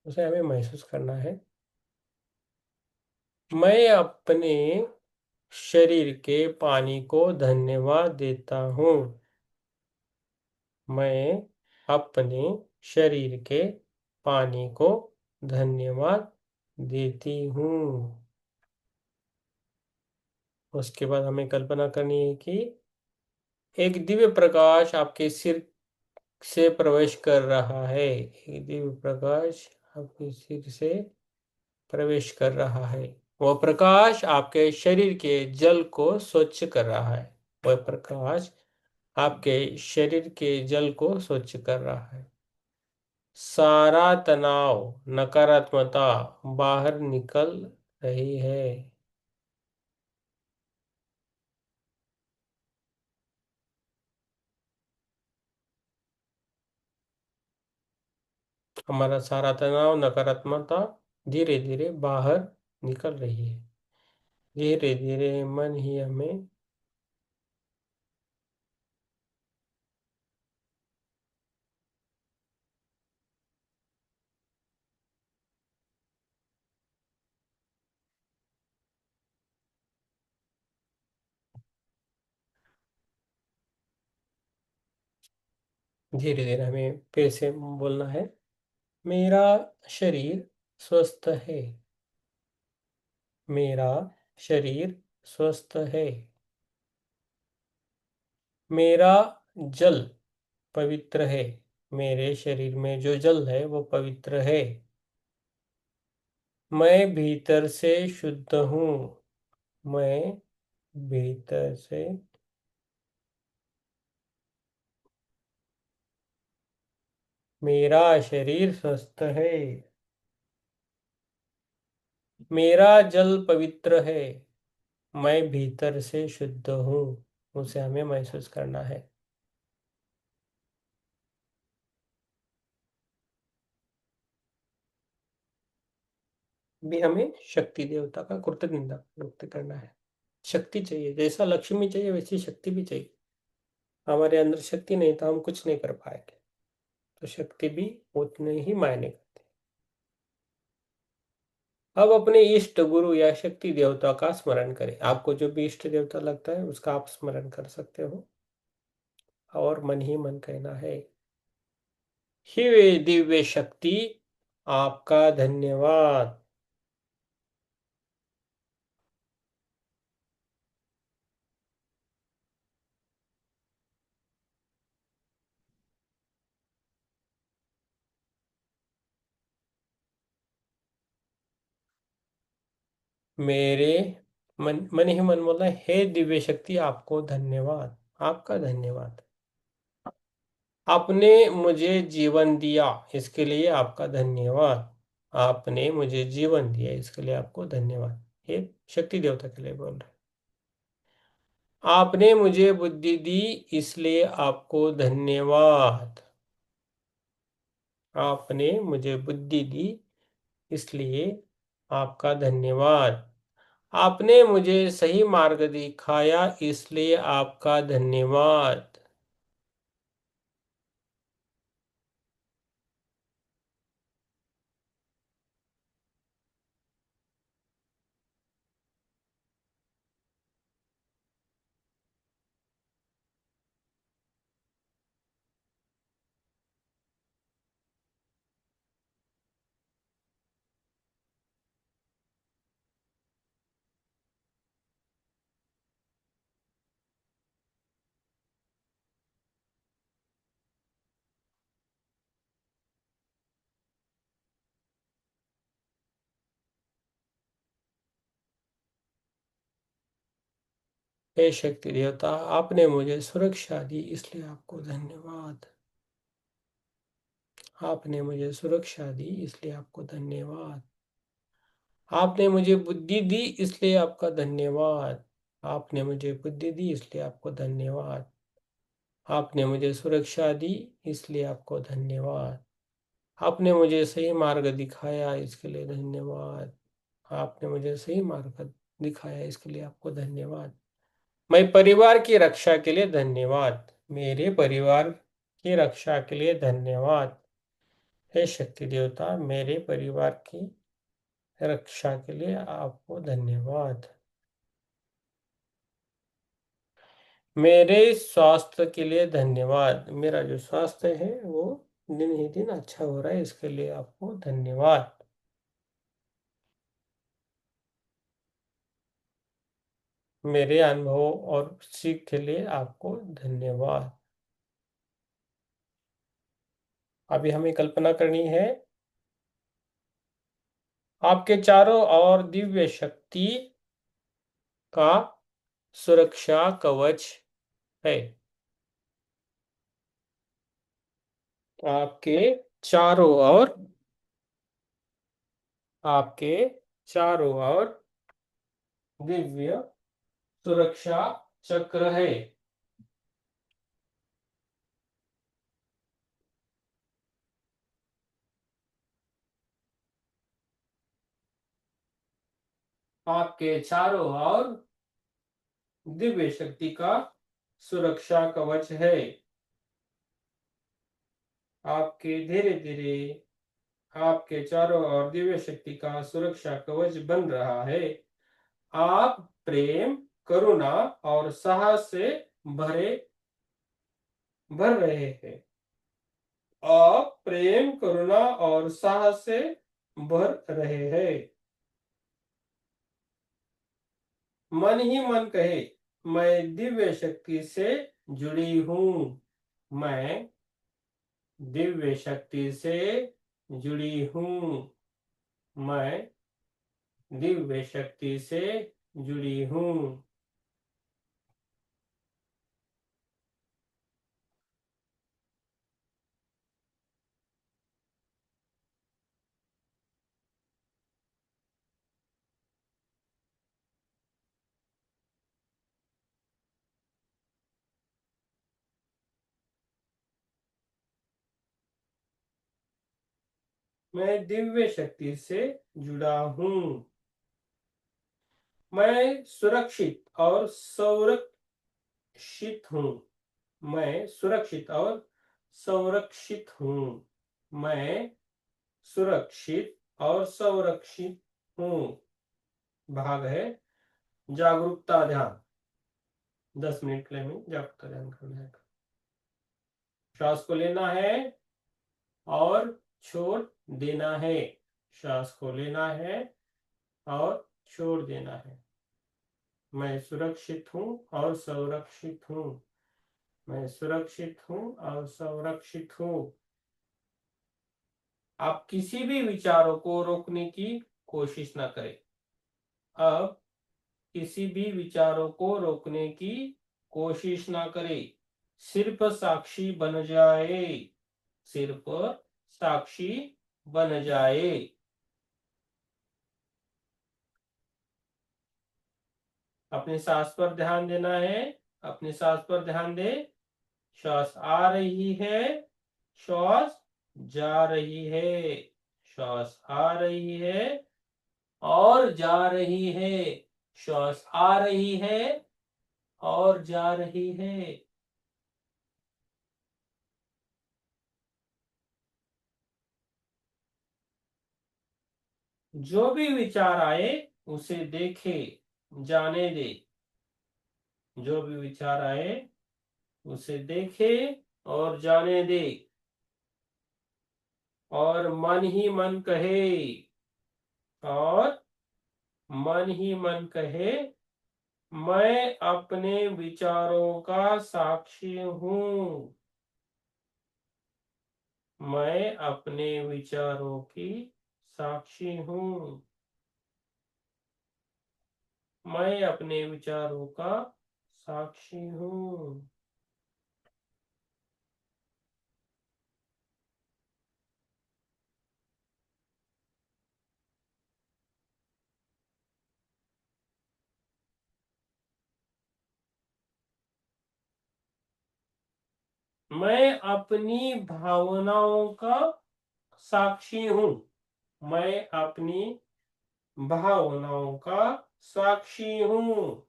Speaker 1: उसे हमें महसूस करना है। मैं अपने शरीर के पानी को धन्यवाद देता हूँ। मैं अपने शरीर के पानी को धन्यवाद देती हूँ। उसके बाद हमें कल्पना करनी है कि एक दिव्य प्रकाश आपके सिर से प्रवेश कर रहा है। एक दिव्य प्रकाश आपके सिर से प्रवेश कर रहा है। वह प्रकाश आपके शरीर के जल को स्वच्छ कर रहा है। वह प्रकाश आपके शरीर के जल को स्वच्छ कर रहा है। सारा तनाव, नकारात्मकता बाहर निकल रही है। हमारा सारा तनाव, नकारात्मकता धीरे धीरे बाहर निकल रही है। धीरे धीरे मन ही हमें धीरे धीरे हमें फिर से बोलना है। मेरा शरीर स्वस्थ है। मेरा शरीर स्वस्थ है। मेरा जल पवित्र है। मेरे शरीर में जो जल है वो पवित्र है। मैं भीतर से शुद्ध हूँ। मैं भीतर से मेरा शरीर स्वस्थ है। मेरा जल पवित्र है। मैं भीतर से शुद्ध हूँ। उसे हमें महसूस करना है। भी हमें शक्ति देवता का कृतज्ञता व्यक्त करना है। शक्ति चाहिए, जैसा लक्ष्मी चाहिए वैसी शक्ति भी चाहिए। हमारे अंदर शक्ति नहीं तो हम कुछ नहीं कर पाएंगे। तो शक्ति भी उतने ही मायने करती है। अब अपने इष्ट गुरु या शक्ति देवता का स्मरण करें। आपको जो भी इष्ट देवता लगता है उसका आप स्मरण कर सकते हो और मन ही मन कहना है, हे दिव्य शक्ति, आपका धन्यवाद। मेरे मन ही मन बोला, हे दिव्य शक्ति, आपको धन्यवाद। आपका धन्यवाद। आपने मुझे जीवन दिया, इसके लिए आपका धन्यवाद। आपने मुझे जीवन दिया, इसके लिए आपको धन्यवाद। ये शक्ति देवता के लिए बोल रहे। आपने मुझे बुद्धि दी, इसलिए आपको धन्यवाद। आपने मुझे बुद्धि दी, इसलिए आपका धन्यवाद। आपने मुझे सही मार्ग दिखाया, इसलिए आपका धन्यवाद। हे शक्ति देवता, आपने मुझे सुरक्षा दी, इसलिए आपको धन्यवाद। आपने मुझे सुरक्षा दी, इसलिए आपको धन्यवाद। आपने मुझे बुद्धि दी, इसलिए आपका धन्यवाद। आपने मुझे बुद्धि दी, इसलिए आपको धन्यवाद। आपने मुझे सुरक्षा दी, इसलिए आपको धन्यवाद। आपने मुझे सही मार्ग दिखाया, इसके लिए धन्यवाद। आपने मुझे सही मार्ग दिखाया, इसके लिए आपको धन्यवाद। मैं परिवार की रक्षा के लिए धन्यवाद। मेरे परिवार की रक्षा के लिए धन्यवाद। हे शक्ति देवता, मेरे परिवार की रक्षा के लिए आपको धन्यवाद। मेरे स्वास्थ्य के लिए धन्यवाद। मेरा जो स्वास्थ्य है वो दिन ही दिन अच्छा हो रहा है, इसके लिए आपको धन्यवाद। मेरे अनुभव और सीख के लिए आपको धन्यवाद। अभी हमें कल्पना करनी है, आपके चारों ओर दिव्य शक्ति का सुरक्षा कवच है। आपके चारों ओर, आपके चारों ओर दिव्य सुरक्षा चक्र है। आपके चारों ओर दिव्य शक्ति का सुरक्षा कवच है। आपके धीरे धीरे आपके चारों ओर दिव्य शक्ति का सुरक्षा कवच बन रहा है। आप प्रेम, करुणा और साहस से भर रहे हैं। आप प्रेम, करुणा और साहस से भर रहे हैं। मन ही मन कहे, मैं दिव्य शक्ति से जुड़ी हूं। मैं दिव्य शक्ति से जुड़ी हूं। मैं दिव्य शक्ति से जुड़ी हूं। मैं दिव्य शक्ति से जुड़ा हूं। मैं सुरक्षित और संरक्षित हूं। मैं सुरक्षित और संरक्षित हूं। मैं सुरक्षित और संरक्षित हूं। भाग है जागरूकता ध्यान। 10 मिनट के लिए हमें जागरूकता ध्यान करना है। श्वास को लेना है और छोड़ देना है। श्वास को लेना है और छोड़ देना है। मैं सुरक्षित हूं और संरक्षित हूं। मैं सुरक्षित हूं और संरक्षित हूं। आप किसी भी विचारों को रोकने की कोशिश ना करें। अब किसी भी विचारों को रोकने की कोशिश ना करें। सिर्फ साक्षी बन जाए। सिर्फ साक्षी बन जाए। अपने सांस पर ध्यान देना है। अपने सांस पर ध्यान दे। श्वास आ रही है, श्वास जा रही है। श्वास आ रही है और जा रही है। श्वास आ रही है और जा रही है। जो भी विचार आए उसे देखे, जाने दे। जो भी विचार आए उसे देखे और जाने दे। और मन ही मन कहे, और मन ही मन कहे, मैं अपने विचारों का साक्षी हूं। मैं अपने विचारों की साक्षी हूं। मैं अपने विचारों का साक्षी हूं। मैं अपनी भावनाओं का साक्षी हूं। मैं अपनी भावनाओं का साक्षी हूं।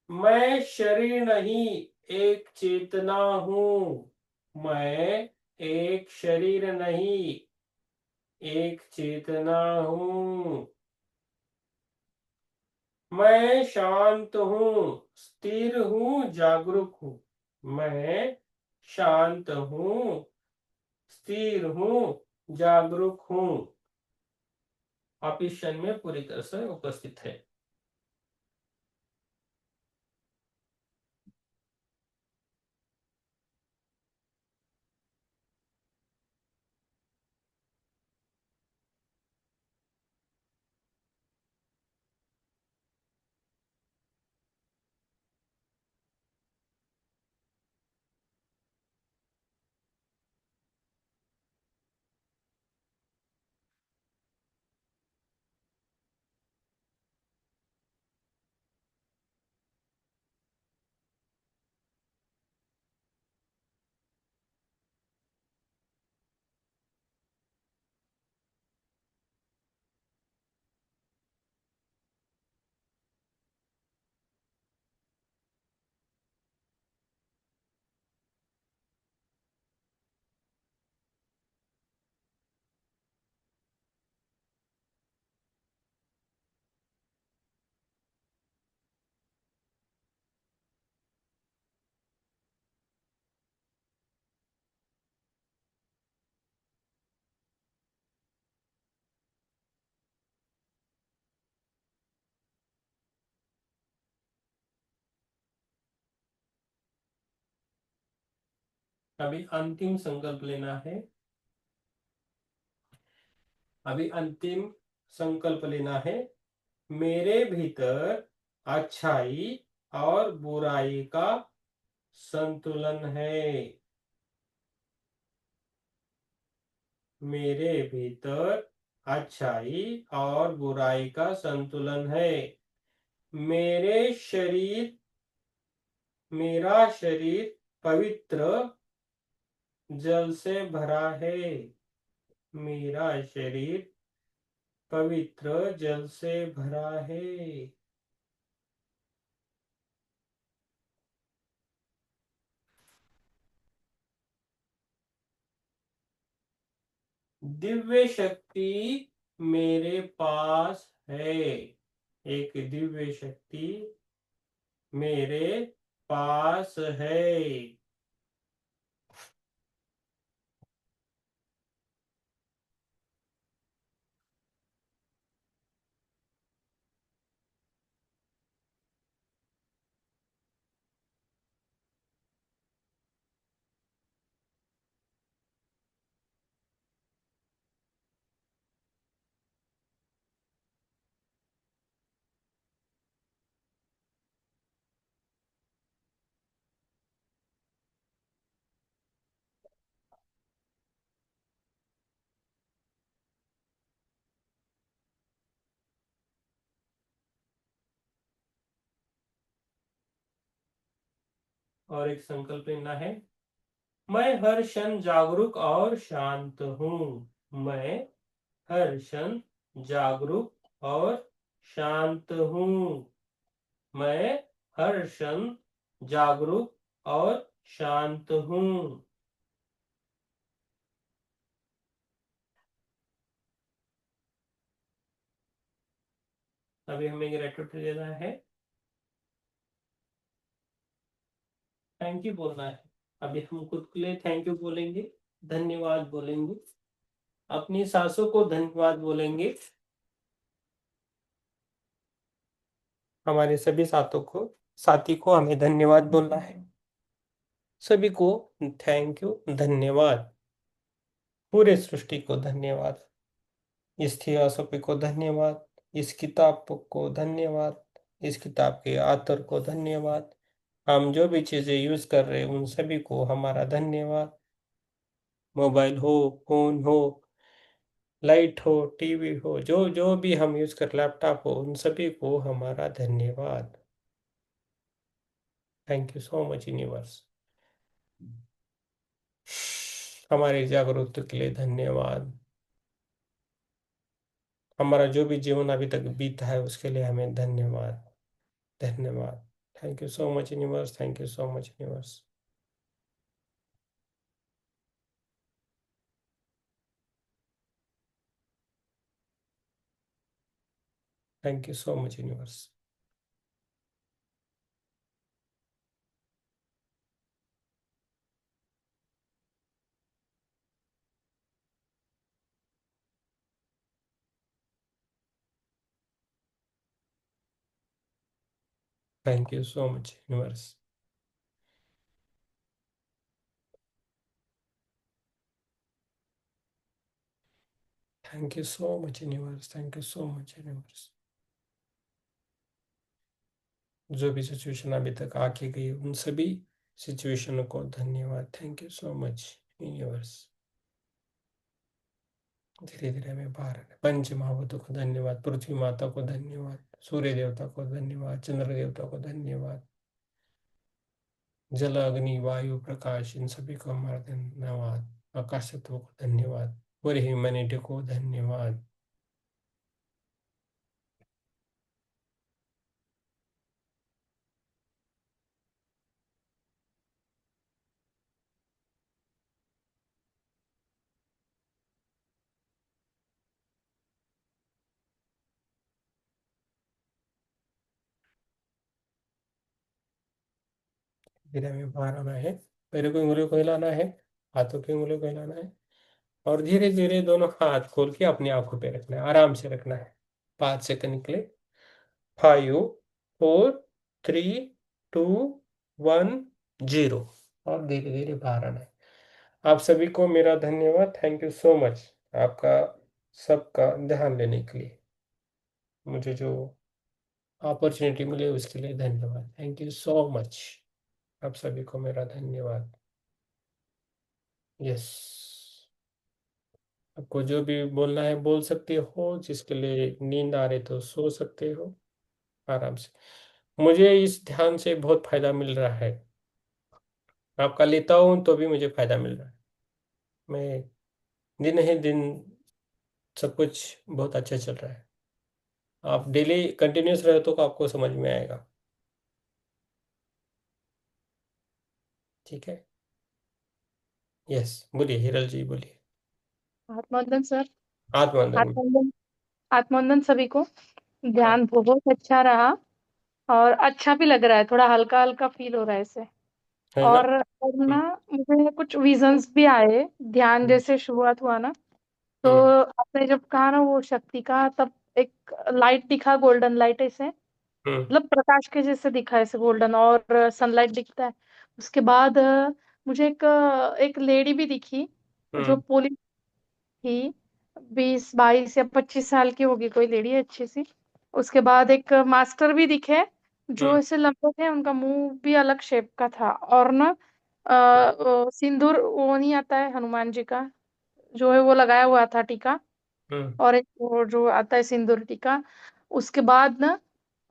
Speaker 1: मैं शरीर नहीं, एक चेतना हूं। मैं एक शरीर नहीं, एक चेतना हूँ। मैं शांत हूँ, स्थिर हूँ, जागरूक हूँ। मैं शांत हूँ, स्थिर हूँ, जागरूक हूँ। आप इस क्षण में पूरी तरह से उपस्थित है। अभी अंतिम संकल्प लेना है। अभी अंतिम संकल्प लेना है। मेरे भीतर अच्छाई और बुराई का संतुलन है। मेरे भीतर अच्छाई और बुराई का संतुलन है। मेरे शरीर मेरा शरीर पवित्र जल से भरा है। मेरा शरीर पवित्र जल से भरा है। दिव्य शक्ति मेरे पास है। एक दिव्य शक्ति मेरे पास है। और एक संकल्प लेना है। मैं हर क्षण जागरूक और शांत हूँ। मैं हर क्षण जागरूक और शांत हूँ। मैं हर क्षण जागरूक और शांत हूँ। अभी हमें ग्रेटिट्यूड देना है। थैंक यू बोलना है। अभी हम खुद के लिए थैंक यू बोलेंगे, धन्यवाद बोलेंगे, अपनी सासों को धन्यवाद बोलेंगे, हमारे सभी साथी को हमें धन्यवाद बोलना है। सभी को थैंक यू, धन्यवाद। पूरे सृष्टि को धन्यवाद। इस थियोसॉफी को धन्यवाद। इस किताब को धन्यवाद। इस किताब के आथर को धन्यवाद। हम जो भी चीजें यूज कर रहे हैं उन सभी को हमारा धन्यवाद। मोबाइल हो, फोन हो, लाइट हो, टीवी हो, जो जो भी हम यूज कर, लैपटॉप हो, उन सभी को हमारा धन्यवाद। Thank you so much universe. हमारे जागरूकता के लिए धन्यवाद। हमारा जो भी जीवन अभी तक बीता है उसके लिए हमें धन्यवाद। धन्यवाद। Thank you so much universe. Thank you so much universe. Thank you so much universe. Thank you so much universe. Thank you so much universe, thank you so much universe. जो भी सिचुएशन अभी तक आके गई उन सभी सिचुएशनों को धन्यवाद। Thank you so much universe. धीरे धीरे हमें बाहर आना। पंच महाभूतों को धन्यवाद, पृथ्वी माता को धन्यवाद, सूर्य देवता को धन्यवाद, चंद्र देवता को धन्यवाद, जल अग्नि वायु प्रकाश इन सभी को हमारा धन्यवाद। आकाश तत्व को धन्यवाद, पूरी ह्यूमैनिटी को धन्यवाद। धीरे हमें बाहर आना है। पैरों की उंगलियों को हिलाना है, हाथों की उंगलियों को हिलाना है, और धीरे धीरे दोनों हाथ खोल के अपनी आंखों पे रखना है, आराम से रखना है। 5 सेकंड के लिए। 5 4 3 2 1 0। और धीरे धीरे बाहर आना है। आप सभी को मेरा धन्यवाद। थैंक यू सो मच आपका सबका ध्यान लेने के लिए। मुझे जो अपॉर्चुनिटी मिली उसके लिए धन्यवाद। Thank you so much. आप सभी को मेरा धन्यवाद। यस, आपको जो भी बोलना है बोल सकते हो, जिसके लिए नींद आ रही तो सो सकते हो आराम से। मुझे इस ध्यान से बहुत फायदा मिल रहा है। आपका लेता हूँ तो भी मुझे फायदा मिल रहा है। मैं दिन ही दिन सब कुछ बहुत अच्छा चल रहा है। आप डेली कंटिन्यूस रहे तो आपको समझ में आएगा। ठीक है। यस, बोलिए हिरल जी, बोलिए।
Speaker 4: आत्मवंदन सर।
Speaker 1: आत्मवंदन।
Speaker 4: आत्मवंदन। आत्मवंदन सभी को।
Speaker 1: हाँ,
Speaker 4: ध्यान बहुत अच्छा रहा और अच्छा भी लग रहा है, थोड़ा हल्का हल्का फील हो रहा है इससे।
Speaker 1: है ना।
Speaker 4: और ना,
Speaker 1: हम्म।
Speaker 4: मुझे कुछ विजन्स भी आए ध्यान
Speaker 1: हम्म।
Speaker 4: जैसे शुरुआत हुआ ना, तो
Speaker 1: हम्म।
Speaker 4: आपने जब कहा ना वो शक्ति का, तब एक लाइट दिखा, गोल्डन लाइट ऐसे,
Speaker 1: हम्म।
Speaker 4: मतलब प्रकाश के जैसे दिखा ऐसे गोल्डन, और सनलाइट दिखता है। उसके बाद मुझे एक लेडी भी दिखी जो
Speaker 1: हम्म।
Speaker 4: पुलिस थी, 20 22 या 25 साल की होगी, कोई लेडी है अच्छी सी। उसके बाद एक मास्टर भी दिखे जो
Speaker 1: हम्म।
Speaker 4: ऐसे लंबे थे, उनका मुंह भी अलग शेप का था। और ना सिंदूर वो नहीं आता है हनुमान जी का, जो है वो लगाया हुआ था टीका,
Speaker 1: हम्म।
Speaker 4: और एक वो जो आता है सिंदूर टीका। उसके बाद ना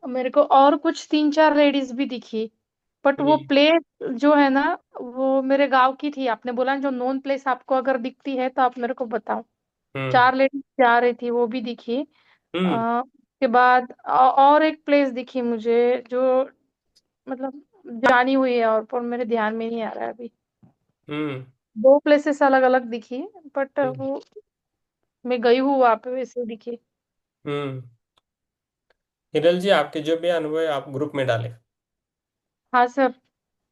Speaker 4: मेरे को और कुछ 3 4 लेडीज भी दिखी, बट वो
Speaker 1: हम्म।
Speaker 4: प्लेस जो है ना, वो मेरे गांव की थी। आपने बोला ना, जो नोन प्लेस आपको अगर दिखती है तो आप मेरे को बताओ।
Speaker 1: हम्म।
Speaker 4: 4 लेडीज जा रही थी, वो भी दिखी।
Speaker 1: हम्म।
Speaker 4: उसके बाद और एक प्लेस दिखी मुझे, जो मतलब जानी हुई है, और पर मेरे ध्यान में नहीं आ रहा है अभी।
Speaker 1: हम्म।
Speaker 4: 2 प्लेसेस अलग अलग दिखी, बट
Speaker 1: हम्म।
Speaker 4: वो मैं गई हूँ वहां पे, वैसे दिखी।
Speaker 1: हम्म। हिरल जी, आपके जो भी अनुभव है आप ग्रुप में डालें।
Speaker 4: हाँ सर।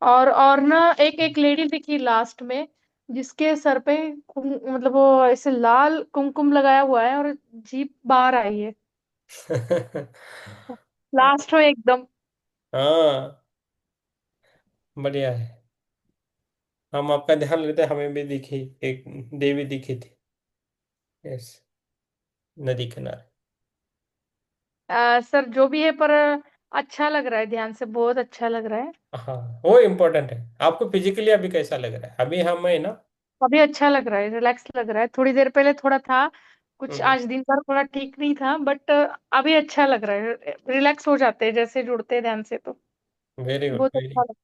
Speaker 4: और ना एक एक लेडी दिखी लास्ट में, जिसके सर पे मतलब वो ऐसे लाल कुमकुम लगाया हुआ है, और जीप बाहर आई है लास्ट में एकदम।
Speaker 1: हाँ, बढ़िया है। हम आपका ध्यान लेते, हमें भी दिखी एक देवी दिखी थी। यस, नदी किनारे।
Speaker 4: सर जो भी है, पर अच्छा लग रहा है, ध्यान से बहुत अच्छा लग रहा है।
Speaker 1: हाँ, वो इम्पोर्टेंट है। आपको फिजिकली अभी कैसा लग रहा है? अभी हम है ना।
Speaker 4: अभी अच्छा लग रहा है, रिलैक्स लग रहा है। थोड़ी देर पहले थोड़ा था कुछ,
Speaker 1: हम्म।
Speaker 4: आज दिन भर थोड़ा ठीक नहीं था, बट अभी अच्छा लग रहा है। रिलैक्स हो जाते हैं जैसे जुड़ते हैं ध्यान से, तो
Speaker 1: वेरी गुड,
Speaker 4: बहुत
Speaker 1: वेरी
Speaker 4: अच्छा लग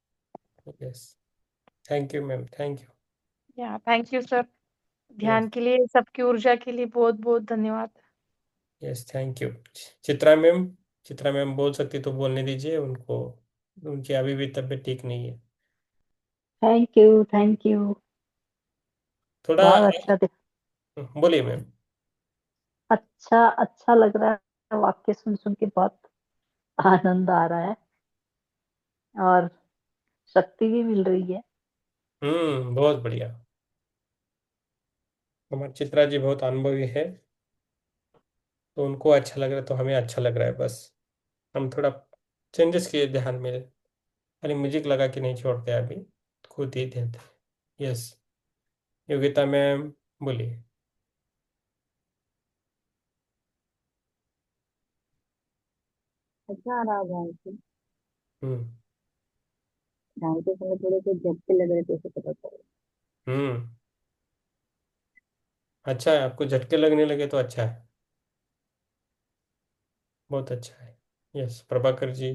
Speaker 1: good. Yes, thank you ma'am, thank you.
Speaker 4: रहा है। Thank you sir.
Speaker 1: यस।
Speaker 4: ध्यान के लिए, सबकी ऊर्जा के लिए बहुत बहुत धन्यवाद।
Speaker 1: Yes, thank you. Chitra ma'am, Chitra ma'am बोल सकती तो बोलने दीजिए उनको। उनकी अभी भी तबीयत ठीक नहीं है।
Speaker 3: Thank you, thank you.
Speaker 1: थोड़ा
Speaker 3: बहुत अच्छा
Speaker 1: बोलिए मैम।
Speaker 3: अच्छा अच्छा लग रहा है। वाक्य सुन सुन के बहुत आनंद आ रहा है और शक्ति भी मिल रही है।
Speaker 1: बहुत बढ़िया। हमारे चित्रा जी बहुत अनुभवी है, तो उनको अच्छा लग रहा है तो हमें अच्छा लग रहा है। बस हम थोड़ा चेंजेस किए ध्यान में, खाली म्यूजिक लगा के नहीं छोड़ते अभी, खुद ही देते। यस, योगिता मैम बोलिए।
Speaker 5: अच्छा आ रहा ध्यान से।
Speaker 1: हम्म।
Speaker 5: ध्यान के समय थोड़े से झटके लग रहे थे, उसे पता चला।
Speaker 1: हम्म। अच्छा है, आपको झटके लगने लगे तो अच्छा है, बहुत अच्छा है। यस, प्रभाकर जी।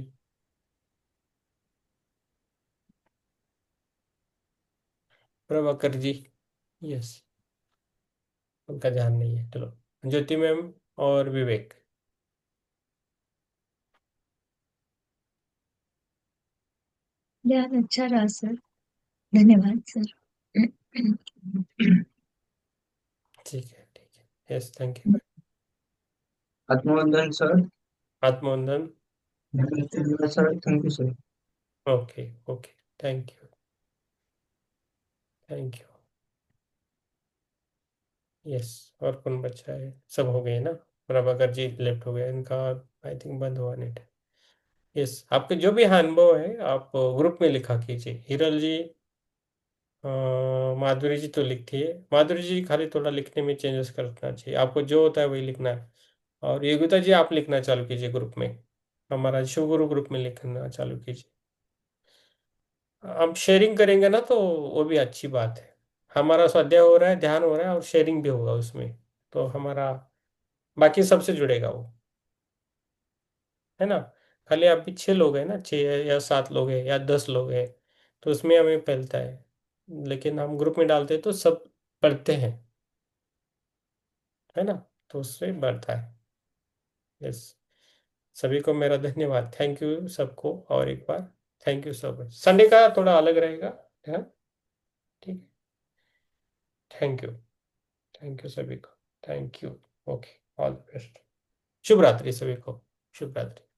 Speaker 1: प्रभाकर जी। यस, उनका ध्यान नहीं है, चलो। ज्योति मैम और विवेक।
Speaker 6: ध्यान अच्छा रहा सर, धन्यवाद सर।
Speaker 1: ठीक है, ठीक है। Yes, thank you.
Speaker 2: आत्मवंदन सर।
Speaker 1: आत्मवंदन।
Speaker 2: Sir thank you sir.
Speaker 1: Okay, okay. Thank you, thank you. Yes, और कौन बचा है? सब हो गए ना? प्रभाकर जी लेफ्ट हो गए, इनका आई थिंक बंद हुआ नेट। यस, आपके जो भी अनुभव है आप ग्रुप में लिखा कीजिए। हिरल जी, अ, माधुरी जी तो लिखती है, माधुरी जी खाली थोड़ा लिखने में चेंजेस करना चाहिए, आपको जो होता है वही लिखना है। और योगिता जी आप लिखना चालू कीजिए ग्रुप में, हमारा शिवगुरु ग्रुप में लिखना चालू कीजिए। हम शेयरिंग करेंगे ना तो वो भी अच्छी बात है। हमारा स्वाध्याय हो रहा है, ध्यान हो रहा है और शेयरिंग भी होगा उसमें, तो हमारा बाकी सबसे जुड़ेगा वो, है ना? खाली आप भी 6 लोग हैं ना, 6 या 7 लोग हैं या 10 लोग हैं, तो उसमें हमें फैलता है। लेकिन हम ग्रुप में डालते हैं तो सब पढ़ते हैं, है ना? तो उससे बढ़ता है। यस, सभी को मेरा धन्यवाद, थैंक यू सबको, और एक बार thank you so much. Sunday का थोड़ा अलग रहेगा, हाँ? ठीक है, थैंक यू। थैंक यू सभी को, thank you. Okay, all the best. शुभ रात्रि सभी को, शुभ रात्रि।